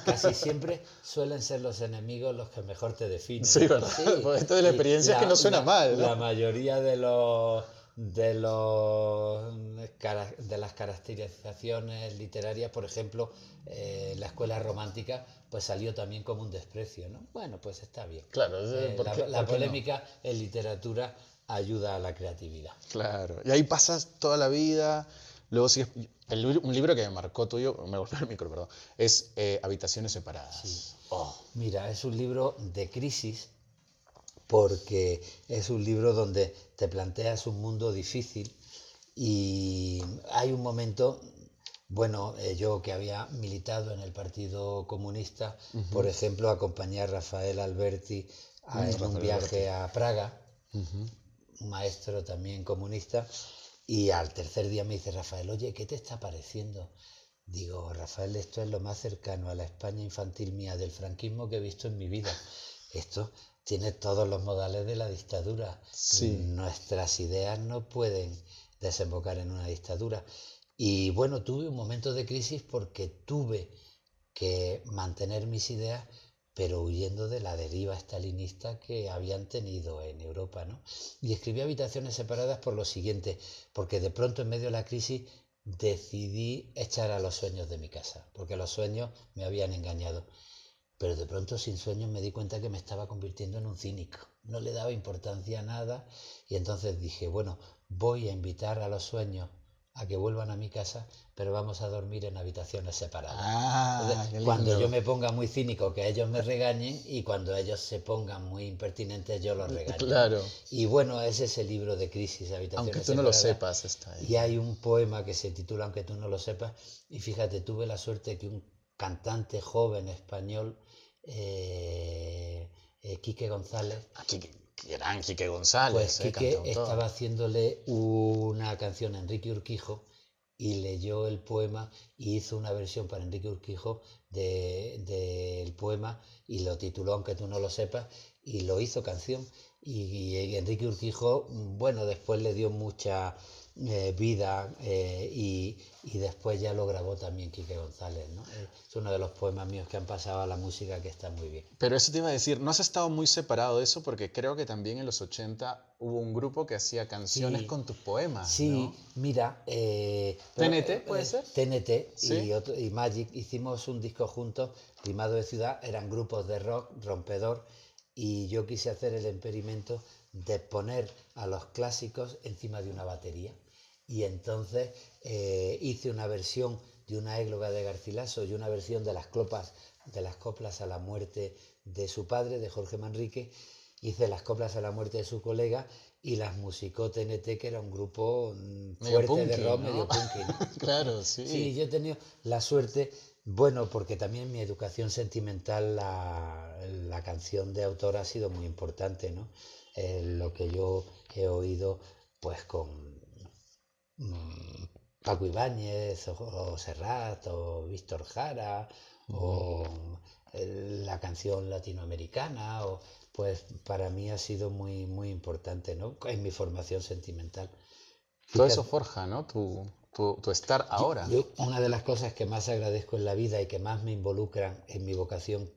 S2: Casi siempre suelen ser los enemigos los que mejor te definen.
S1: Sí, ¿verdad?
S2: Sí.
S1: Porque esto de la experiencia es que no suena mal, ¿no?
S2: La mayoría de las caracterizaciones literarias, por ejemplo, la escuela romántica, pues salió también como un desprecio, ¿no? Bueno, pues está bien.
S1: Claro,
S2: La polémica en literatura ayuda a la creatividad.
S1: Claro, y ahí pasas toda la vida, luego sigues... un libro que me marcó tuyo, me golpeó el micro, perdón, es Habitaciones separadas.
S2: Sí.
S1: Oh.
S2: Mira, es un libro de crisis porque es un libro donde te planteas un mundo difícil y hay un momento, bueno, yo que había militado en el Partido Comunista, por ejemplo, acompañé a Rafael Alberti en un viaje a Praga, un maestro también comunista, y al tercer día me dice Rafael, oye, ¿qué te está pareciendo? Digo, Rafael, esto es lo más cercano a la España infantil mía del franquismo que he visto en mi vida. Esto tiene todos los modales de la dictadura.
S1: Sí.
S2: Nuestras ideas no pueden desembocar en una dictadura. Y bueno, tuve un momento de crisis porque tuve que mantener mis ideas, pero huyendo de la deriva estalinista que habían tenido en Europa, ¿no? Y escribí Habitaciones separadas por lo siguiente, porque de pronto en medio de la crisis decidí echar a los sueños de mi casa, porque los sueños me habían engañado. Pero de pronto sin sueños me di cuenta que me estaba convirtiendo en un cínico. No le daba importancia a nada y entonces dije, bueno, voy a invitar a los sueños a que vuelvan a mi casa, pero vamos a dormir en habitaciones separadas. Entonces, cuando yo me ponga muy cínico, que ellos me regañen, y cuando ellos se pongan muy impertinentes, yo los regaño.
S1: Claro.
S2: Y bueno, ese es el libro de crisis, Habitaciones
S1: Aunque tú
S2: separadas.
S1: no lo sepas, está ahí.
S2: Y hay un poema que se titula Aunque tú no lo sepas, y fíjate, tuve la suerte que un cantante joven español, Quique González,
S1: Gran Quique González,
S2: pues Quique estaba haciéndole una canción a Enrique Urquijo y leyó el poema y hizo una versión para Enrique Urquijo del poema y lo tituló Aunque tú no lo sepas y lo hizo canción y Enrique Urquijo, bueno, después le dio mucha vida y después ya lo grabó también Quique González, ¿no? Es uno de los poemas míos que han pasado a la música que está muy bien.
S1: Pero eso te iba a decir, ¿no has estado muy separado de eso? Porque creo que también en los 80 hubo un grupo que hacía canciones con tus poemas,
S2: sí,
S1: ¿no?
S2: Mira...
S1: ¿TNT puede ser?
S2: TNT
S1: ¿Sí?
S2: y Magic hicimos un disco juntos, Primado de Ciudad, eran grupos de rock, rompedor, y yo quise hacer el experimento de poner a los clásicos encima de una batería. Y entonces hice una versión de una égloga de Garcilaso y una versión de las coplas a la muerte de su padre, de Jorge Manrique. Hice las coplas a la muerte de su colega y las musicó TNT, que era un grupo fuerte punky, de rock, ¿no? Medio punky, ¿no?
S1: Claro, sí.
S2: Sí, yo he tenido la suerte, bueno, porque también mi educación sentimental, la canción de autor ha sido muy importante, ¿no? Lo que yo he oído, pues con Paco Ibáñez o Serrat o Víctor Jara o la canción latinoamericana, pues para mí ha sido muy, muy importante, ¿no? En mi formación sentimental.
S1: Fíjate, todo eso forja, ¿no? Tu estar ahora.
S2: Yo, una de las cosas que más agradezco en la vida y que más me involucran en mi vocación,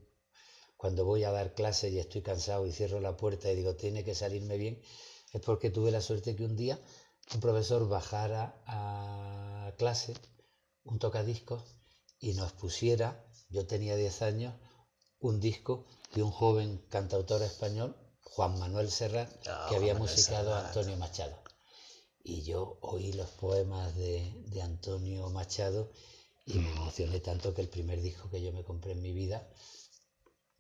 S2: cuando voy a dar clase y estoy cansado y cierro la puerta y digo, tiene que salirme bien, es porque tuve la suerte que un día un profesor bajara a clase, un tocadiscos, y nos pusiera, yo tenía 10 años, un disco de un joven cantautor español, Juan Manuel Serrat, que había musicado a Antonio Machado. Y yo oí los poemas de Antonio Machado y me emocioné tanto que el primer disco que yo me compré en mi vida,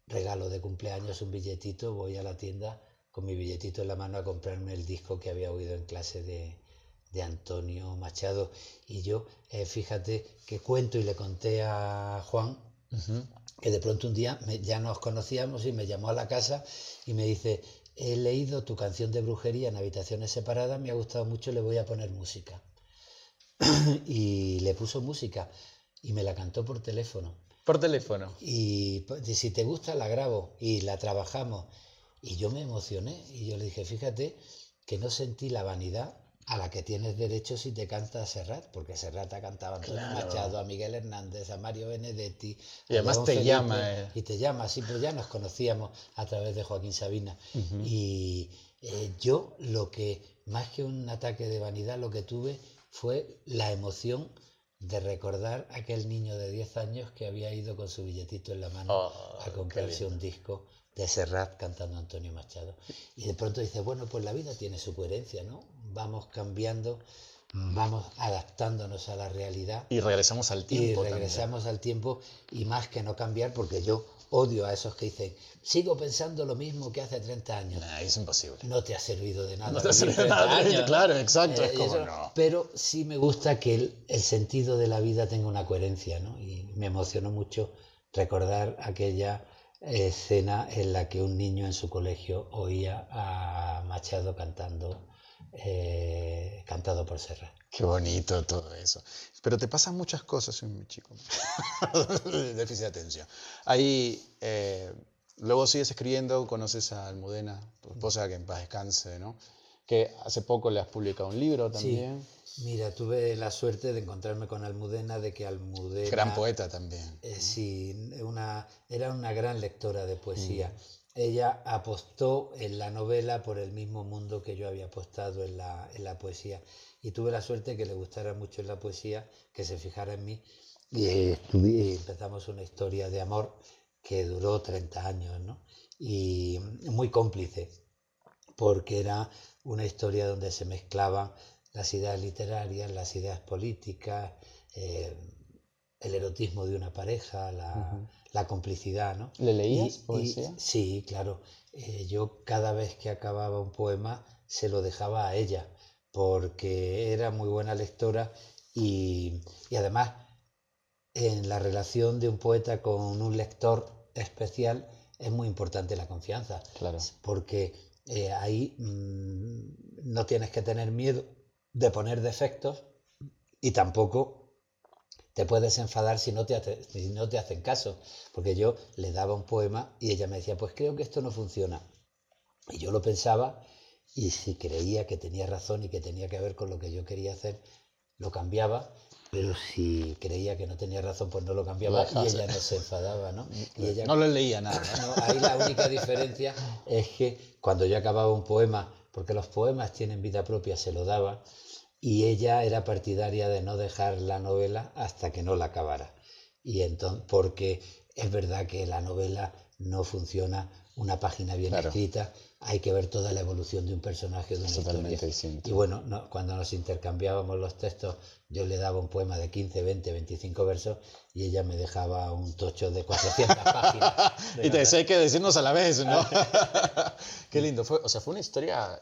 S2: regalo de cumpleaños, un billetito, voy a la tienda con mi billetito en la mano a comprarme el disco que había oído en clase de Antonio Machado. Y yo, fíjate que cuento y le conté a Juan, que de pronto un día ya nos conocíamos y me llamó a la casa y me dice, he leído tu canción de brujería en habitaciones separadas, me ha gustado mucho, le voy a poner música. Y le puso música y me la cantó por teléfono.
S1: Por teléfono.
S2: Y si te gusta la grabo y la trabajamos. Y yo me emocioné y yo le dije, fíjate que no sentí la vanidad a la que tienes derecho si te canta Serrat, porque Serrat ha cantado a Antonio Machado, a Miguel Hernández, a Mario Benedetti,
S1: y además te llama.
S2: Y te llama, sí, pero ya nos conocíamos a través de Joaquín Sabina. Y yo lo que, más que un ataque de vanidad, lo que tuve fue la emoción de recordar a aquel niño de 10 años que había ido con su billetito en la mano a comprarse un disco de Serrat cantando Antonio Machado. Y de pronto dices, bueno, pues la vida tiene su coherencia, ¿no? Vamos cambiando, vamos adaptándonos a la realidad.
S1: Y regresamos al tiempo.
S2: Y regresamos al tiempo, y más que no cambiar, porque yo odio a esos que dicen, sigo pensando lo mismo que hace 30 años.
S1: Nah, es imposible.
S2: No te ha servido de nada.
S1: No te ha servido de nada, años, claro, exacto. Es como,
S2: eso, no. Pero sí me gusta que el sentido de la vida tenga una coherencia, ¿no? Y me emocionó mucho recordar aquella escena en la que un niño en su colegio oía a Machado cantando por Serrat.
S1: Qué bonito todo eso. Pero te pasan muchas cosas, soy muy chico. Déficit de atención. Ahí, luego sigues escribiendo, conoces a Almudena, tu esposa, que en paz descanse, ¿no? Que hace poco le has publicado un libro también.
S2: Sí. Mira, tuve la suerte de encontrarme con Almudena, de que Almudena...
S1: Gran poeta también.
S2: Sí, era una gran lectora de poesía. Ella apostó en la novela por el mismo mundo que yo había apostado en la poesía. Y tuve la suerte que le gustara mucho la poesía, que se fijara en mí. Y empezamos una historia de amor que duró 30 años, ¿no? Y muy cómplice, porque era una historia donde se mezclaban las ideas literarias, las ideas políticas, el erotismo de una pareja, la complicidad, ¿no?
S1: ¿Le leías poesía?
S2: Sí, claro. Yo cada vez que acababa un poema se lo dejaba a ella, porque era muy buena lectora y además en la relación de un poeta con un lector especial es muy importante la confianza.
S1: Claro.
S2: Porque ahí no tienes que tener miedo de poner defectos y tampoco te puedes enfadar si no te hacen caso, porque yo le daba un poema y ella me decía, pues creo que esto no funciona. Y yo lo pensaba, y si creía que tenía razón y que tenía que ver con lo que yo quería hacer, lo cambiaba, pero si creía que no tenía razón, pues no lo cambiaba y ella no se enfadaba, ¿no? Y ella,
S1: no le leía nada.
S2: ¿no? Ahí la única diferencia es que cuando yo acababa un poema, porque los poemas tienen vida propia, se lo daba, y ella era partidaria de no dejar la novela hasta que no la acabara. Y entonces, porque es verdad que la novela no funciona una página bien escrita, hay que ver toda la evolución de un personaje, de una historia.
S1: Distinto.
S2: Y bueno, cuando nos intercambiábamos los textos, yo le daba un poema de 15, 20, 25 versos y ella me dejaba un tocho de 400 páginas.
S1: Y te decía, hay que decirnos a la vez, ¿no? Qué lindo. Fue una historia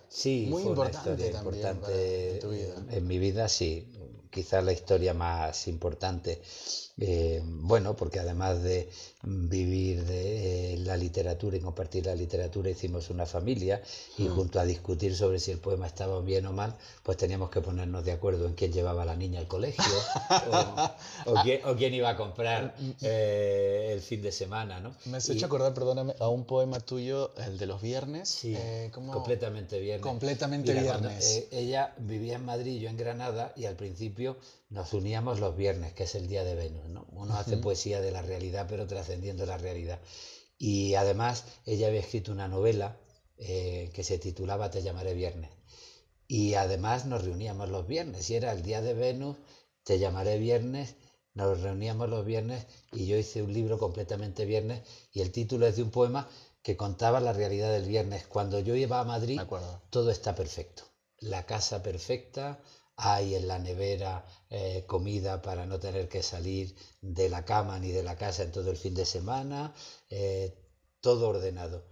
S1: muy importante también en tu vida.
S2: En mi vida, sí. Quizás la historia más importante. Bueno, porque además de vivir de la literatura y compartir la literatura, hicimos una familia y junto a discutir sobre si el poema estaba bien o mal, pues teníamos que ponernos de acuerdo en quién llevaba a la niña al colegio o quién iba a comprar el fin de semana, ¿no?
S1: Me has hecho acordar, perdóname, a un poema tuyo, el de los viernes.
S2: Sí, completamente viernes.
S1: Completamente viernes.
S2: Ella vivía en Madrid, yo en Granada, y al principio nos uníamos los viernes, que es el día de Venus, ¿no? Uno hace poesía de la realidad, pero trascendiendo la realidad. Y además ella había escrito una novela que se titulaba Te llamaré viernes. Y además nos reuníamos los viernes, y era el día de Venus, Te llamaré viernes, nos reuníamos los viernes y yo hice un libro completamente viernes y el título es de un poema que contaba la realidad del viernes. Cuando yo iba a Madrid, todo está perfecto. La casa perfecta, hay en la nevera comida para no tener que salir de la cama ni de la casa en todo el fin de semana, todo ordenado.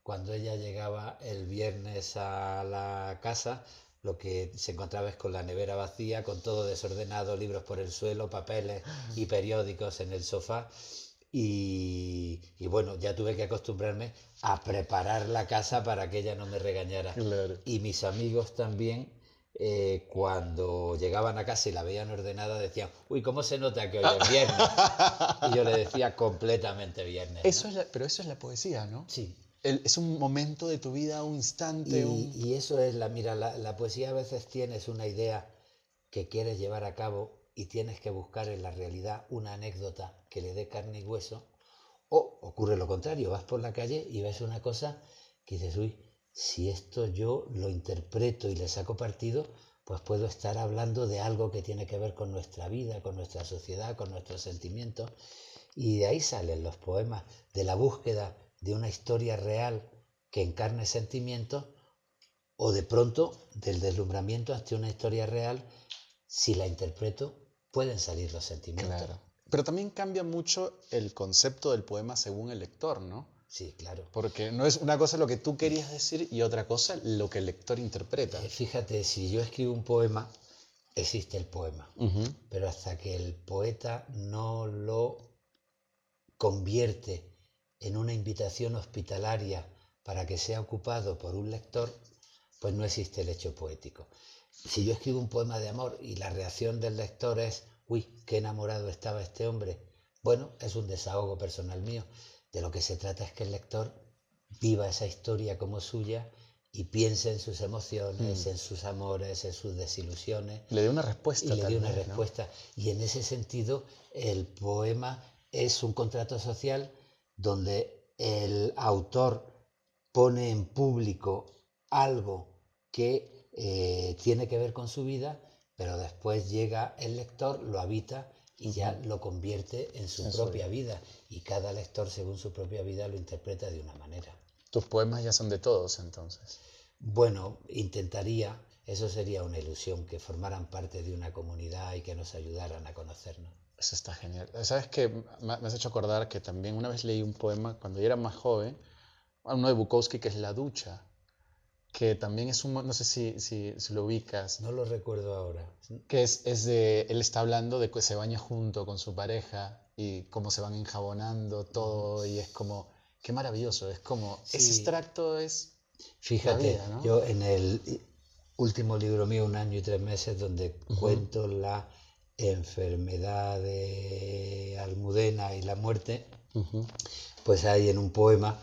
S2: Cuando ella llegaba el viernes a la casa, lo que se encontraba es con la nevera vacía, con todo desordenado, libros por el suelo, papeles y periódicos en el sofá. y bueno, ya tuve que acostumbrarme a preparar la casa para que ella no me regañara.
S1: Claro.
S2: Y mis amigos también, cuando llegaban a casa y la veían ordenada, decían, uy, ¿cómo se nota que hoy es viernes? Y yo le decía, completamente viernes, ¿no?
S1: Pero eso es la poesía, ¿no?
S2: Sí.
S1: Es un momento de tu vida, un instante,
S2: Y eso es mira, la poesía a veces tienes una idea que quieres llevar a cabo y tienes que buscar en la realidad una anécdota que le dé carne y hueso, o ocurre lo contrario, vas por la calle y ves una cosa que dices, uy, si esto yo lo interpreto y le saco partido, pues puedo estar hablando de algo que tiene que ver con nuestra vida, con nuestra sociedad, con nuestros sentimientos, y de ahí salen los poemas, de la búsqueda de una historia real que encarne sentimientos, o de pronto del deslumbramiento ante una historia real. Si la interpreto, pueden salir los sentimientos.
S1: claro. Pero también cambia mucho el concepto del poema según el lector, ¿no?
S2: Sí, claro.
S1: Porque no es una cosa lo que tú querías decir y otra cosa lo que el lector interpreta.
S2: Fíjate, si yo escribo un poema, existe el poema.
S1: Ujú.
S2: Pero hasta que el poeta no lo convierte en una invitación hospitalaria para que sea ocupado por un lector, pues no existe el hecho poético. Si yo escribo un poema de amor y la reacción del lector es, uy, qué enamorado estaba este hombre, bueno, es un desahogo personal mío. De lo que se trata es que el lector viva esa historia como suya y piense en sus emociones, en sus amores, en sus desilusiones.
S1: Le dio una
S2: Y
S1: respuesta
S2: le
S1: tal
S2: dio una
S1: vez, ¿no?
S2: respuesta. Y en ese sentido, el poema es un contrato social donde el autor pone en público algo que tiene que ver con su vida, pero después llega el lector, lo habita y ya lo convierte en su
S1: Eso
S2: propia
S1: es.
S2: vida. Y cada lector, según su propia vida, lo interpreta de una manera.
S1: Tus poemas ya son de todos entonces.
S2: Bueno, intentaría, eso sería una ilusión, que formaran parte de una comunidad y que nos ayudaran a conocernos.
S1: Eso está genial. ¿Sabes qué? Me has hecho acordar que también una vez leí un poema cuando yo era más joven, uno de Bukowski que es La ducha, que también es no sé si lo ubicas,
S2: No lo recuerdo ahora.
S1: que es de, él está hablando de que se baña junto con su pareja y cómo se van enjabonando todo y es como, qué maravilloso, es como, ese
S2: Sí,
S1: extracto es la
S2: fíjate,
S1: vida, ¿no?
S2: yo en el último libro mío, 1 año y 3 meses, donde
S1: Ujú,
S2: cuento la enfermedad de Almudena y la muerte,
S1: ujú.
S2: pues hay en un poema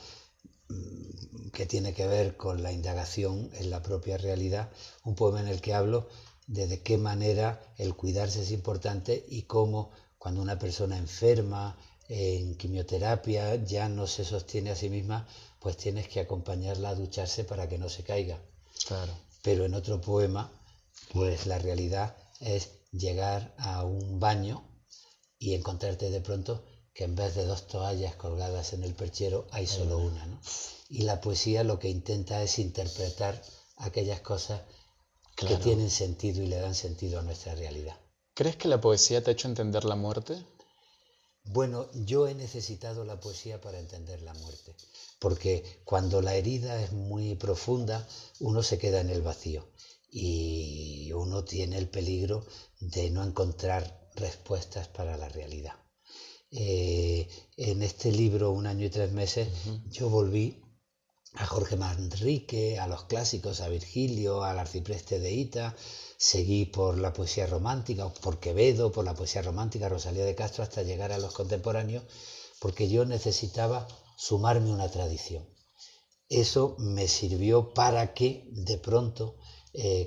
S2: que tiene que ver con la indagación en la propia realidad, un poema en el que hablo de qué manera el cuidarse es importante y cómo cuando una persona enferma en quimioterapia ya no se sostiene a sí misma, pues tienes que acompañarla a ducharse para que no se caiga.
S1: Claro,
S2: Pero en otro poema, pues la realidad es llegar a un baño y encontrarte de pronto que en vez de 2 toallas colgadas en el perchero hay
S1: hay
S2: solo
S1: una.
S2: una, ¿no? Y la poesía lo que intenta es interpretar aquellas cosas que
S1: Claro.
S2: tienen sentido y le dan sentido a nuestra realidad.
S1: ¿Crees que la poesía te ha hecho entender la muerte?
S2: Bueno, yo he necesitado la poesía para entender la muerte, porque cuando la herida es muy profunda, uno se queda en el vacío y uno tiene el peligro de no encontrar respuestas para la realidad. En este libro, 1 año y 3 meses, yo volví a Jorge Manrique, a los clásicos, a Virgilio, al arcipreste de Ita, seguí por la poesía romántica, por Quevedo, por la poesía romántica, Rosalía de Castro, hasta llegar a los contemporáneos, porque yo necesitaba sumarme una tradición. Eso me sirvió para que de pronto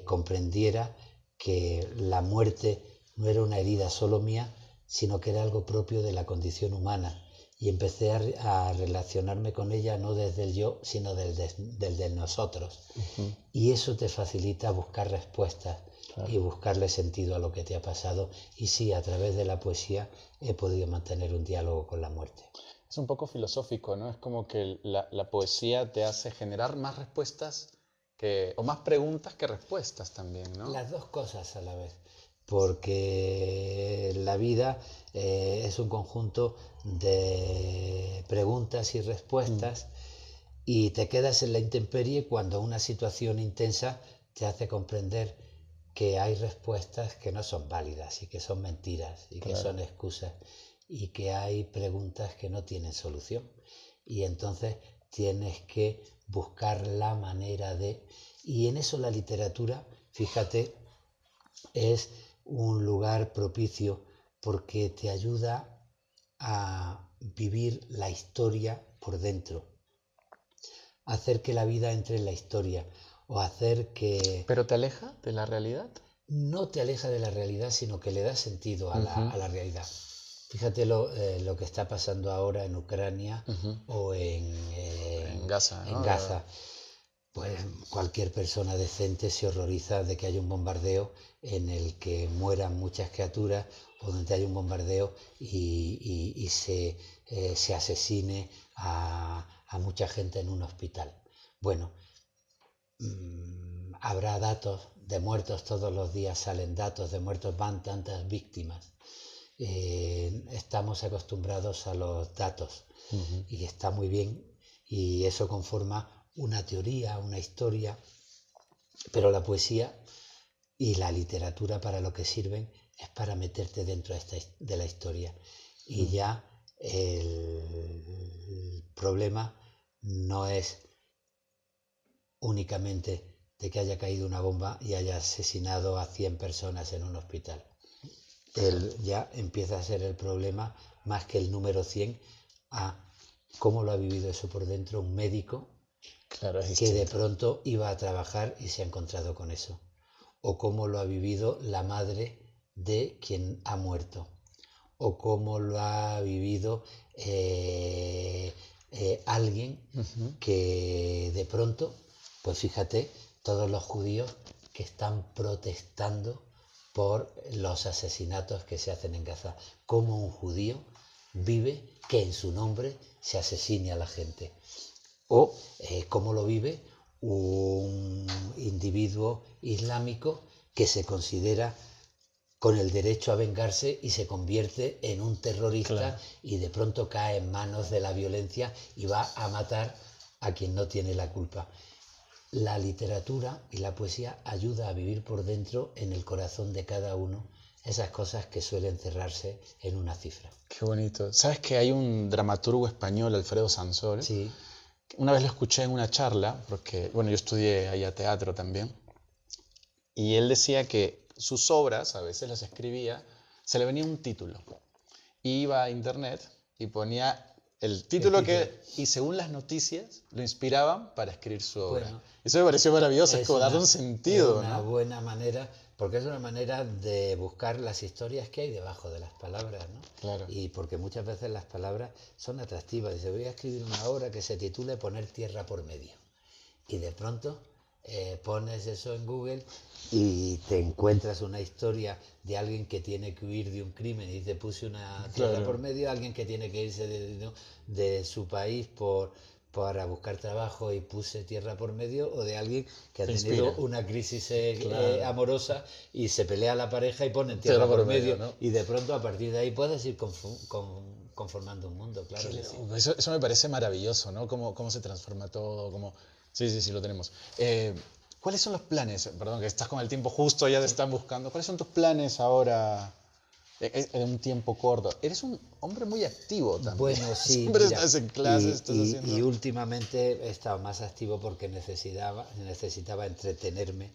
S2: comprendiera que la muerte no era una herida solo mía, sino que era algo propio de la condición humana. Y empecé a relacionarme con ella no desde el yo, sino desde el nosotros. Y eso te facilita buscar respuestas y
S1: Claro.
S2: buscarle sentido a lo que te ha pasado. Y sí, a través de la poesía he podido mantener un diálogo con la muerte.
S1: Es un poco filosófico, ¿no? Es como que la poesía te hace generar más respuestas o más preguntas que respuestas también, ¿no?
S2: Las dos cosas a la vez, porque la vida es un conjunto de preguntas y
S1: Mm,
S2: respuestas y te quedas en la intemperie cuando una situación intensa te hace comprender que hay respuestas que no son válidas y que son mentiras y que
S1: claro.
S2: son excusas. y que hay preguntas que no tienen solución. Y entonces tienes que buscar la manera de... Y en eso la literatura, fíjate, es un lugar propicio porque te ayuda a vivir la historia por dentro, hacer que la vida entre en la historia o hacer que
S1: ¿Pero te aleja de la realidad?
S2: no te aleja de la realidad, sino que le da sentido a la realidad. Fíjate lo que está pasando ahora en Ucrania o
S1: En Gaza,
S2: en
S1: ¿no?
S2: Gaza. Pues cualquier persona decente se horroriza de que haya un bombardeo en el que mueran muchas criaturas o donde haya un bombardeo y se asesine a mucha gente en un hospital. Bueno, habrá datos de muertos, todos los días salen datos de muertos, van tantas víctimas. Estamos acostumbrados a los datos y está muy bien y eso conforma una teoría, una historia, pero la poesía y la literatura para lo que sirven es para meterte dentro de la historia y ya el problema no es únicamente de que haya caído una bomba y haya asesinado a 100 personas en un hospital. Ya empieza a ser el problema más que el número 100 a cómo lo ha vivido eso por dentro un médico
S1: Claro, es
S2: que de
S1: distinto.
S2: pronto iba a trabajar y se ha encontrado con eso. O cómo lo ha vivido la madre de quien ha muerto. O cómo lo ha vivido alguien que de pronto, pues fíjate, todos los judíos que están protestando por los asesinatos que se hacen en Gaza. Cómo un judío vive que en su nombre se asesine a la gente. O cómo lo vive un individuo islámico que se considera con el derecho a vengarse y se convierte en un terrorista. Claro. Y de pronto cae en manos de la violencia y va a matar a quien no tiene la culpa. La literatura y la poesía ayuda a vivir por dentro en el corazón de cada uno esas cosas que suelen cerrarse en una cifra.
S1: Qué bonito. ¿Sabes que hay un dramaturgo español, Alfredo Sansol?
S2: Sí.
S1: Una vez lo escuché en una charla, porque, bueno, yo estudié allá teatro también, y él decía que sus obras, a veces las escribía, se le venía un título. Iba a internet y ponía el título y según las noticias lo inspiraban para escribir su obra. Bueno, eso me pareció maravilloso, es como darle un sentido,
S2: es una
S1: ¿no?
S2: buena manera, porque es una manera de buscar las historias que hay debajo de las palabras, ¿no?
S1: Claro.
S2: Y porque muchas veces las palabras son atractivas. Dice, voy a escribir una obra que se titule Poner tierra por medio. Y de pronto pones eso en Google y te encuentras una historia de alguien que tiene que huir de un crimen y te puse una tierra por medio, alguien que tiene que irse de su país para buscar trabajo y puse tierra por medio, o de alguien que ha tenido una crisis amorosa y se pelea la pareja y ponen tierra por medio, ¿no? Y de pronto a partir de ahí puedes ir conformando un mundo, claro que sí.
S1: Eso me parece maravilloso, ¿no? Cómo se transforma todo, cómo... Sí, lo tenemos. ¿Cuáles son los planes? Perdón, que estás con el tiempo justo, ya te están buscando. ¿Cuáles son tus planes ahora en un tiempo corto? Eres un hombre muy activo también.
S2: Bueno, sí.
S1: Siempre estás en clases, estás haciendo...
S2: Y últimamente he estado más activo porque necesitaba entretenerme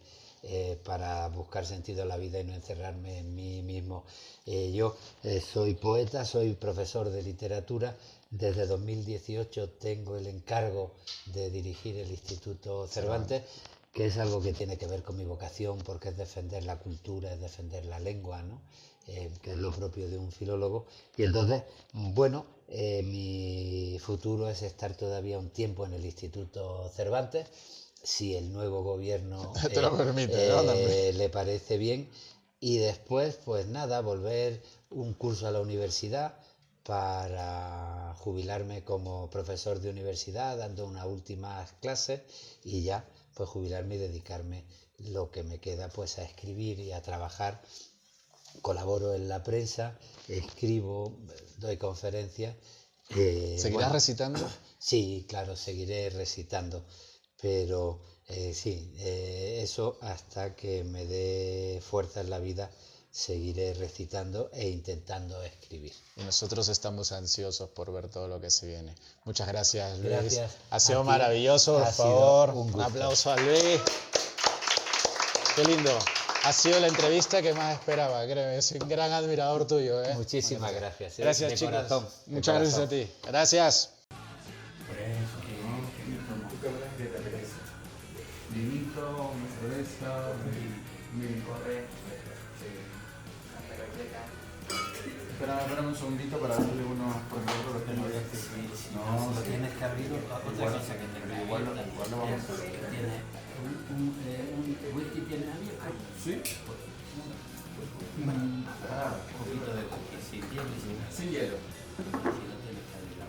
S2: para buscar sentido a la vida y no encerrarme en mí mismo. Yo soy poeta, soy profesor de literatura. Desde 2018 tengo el encargo de dirigir el Instituto Cervantes, que es algo que tiene que ver con mi vocación, porque es defender la cultura, es defender la lengua, ¿no? Que es lo propio de un filólogo. Y entonces, bueno, mi futuro es estar todavía un tiempo en el Instituto Cervantes, si el nuevo gobierno
S1: te lo permite, ¿no?
S2: le parece bien. Y después, pues nada, volver un curso a la universidad para jubilarme como profesor de universidad, dando unas últimas clases y ya pues jubilarme y dedicarme lo que me queda pues a escribir y a trabajar. Colaboro en la prensa, escribo, doy conferencias.
S1: ¿Seguirás recitando?
S2: Sí, claro, seguiré recitando, pero sí, eso hasta que me dé fuerza en la vida seguiré recitando e intentando escribir.
S1: Y nosotros estamos ansiosos por ver todo lo que se viene. Muchas gracias, Luis.
S2: Gracias
S1: Ha sido
S2: a ti.
S1: maravilloso, por
S2: Ha sido
S1: favor.
S2: un gusto.
S1: Aplauso a Luis. Qué lindo. Ha sido la entrevista que más esperaba, créeme. Soy un gran admirador tuyo.
S2: Muchísimas gracias.
S1: Gracias,
S2: de
S1: chicos.
S2: corazón, de
S1: Muchas gracias a
S2: corazón.
S1: ti. Gracias.
S3: Por eso, ¿qué te apetece? Vinito, una cerveza, un corre. Espérame un segundito para darle unos por ejemplo los tengo ya.
S2: No, lo tienes que abrir otra cosa que tenga
S3: igual lo vamos a hacer.
S2: Tiene un whisky tiene abierto.
S3: ¿Sí?
S2: Un poquito de whisky, si tienes,
S3: Sin hielo.
S2: si no tienes que abrirlo.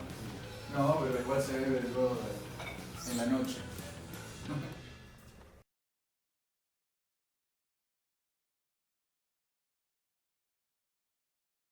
S3: No, pero igual se debe luego en la noche.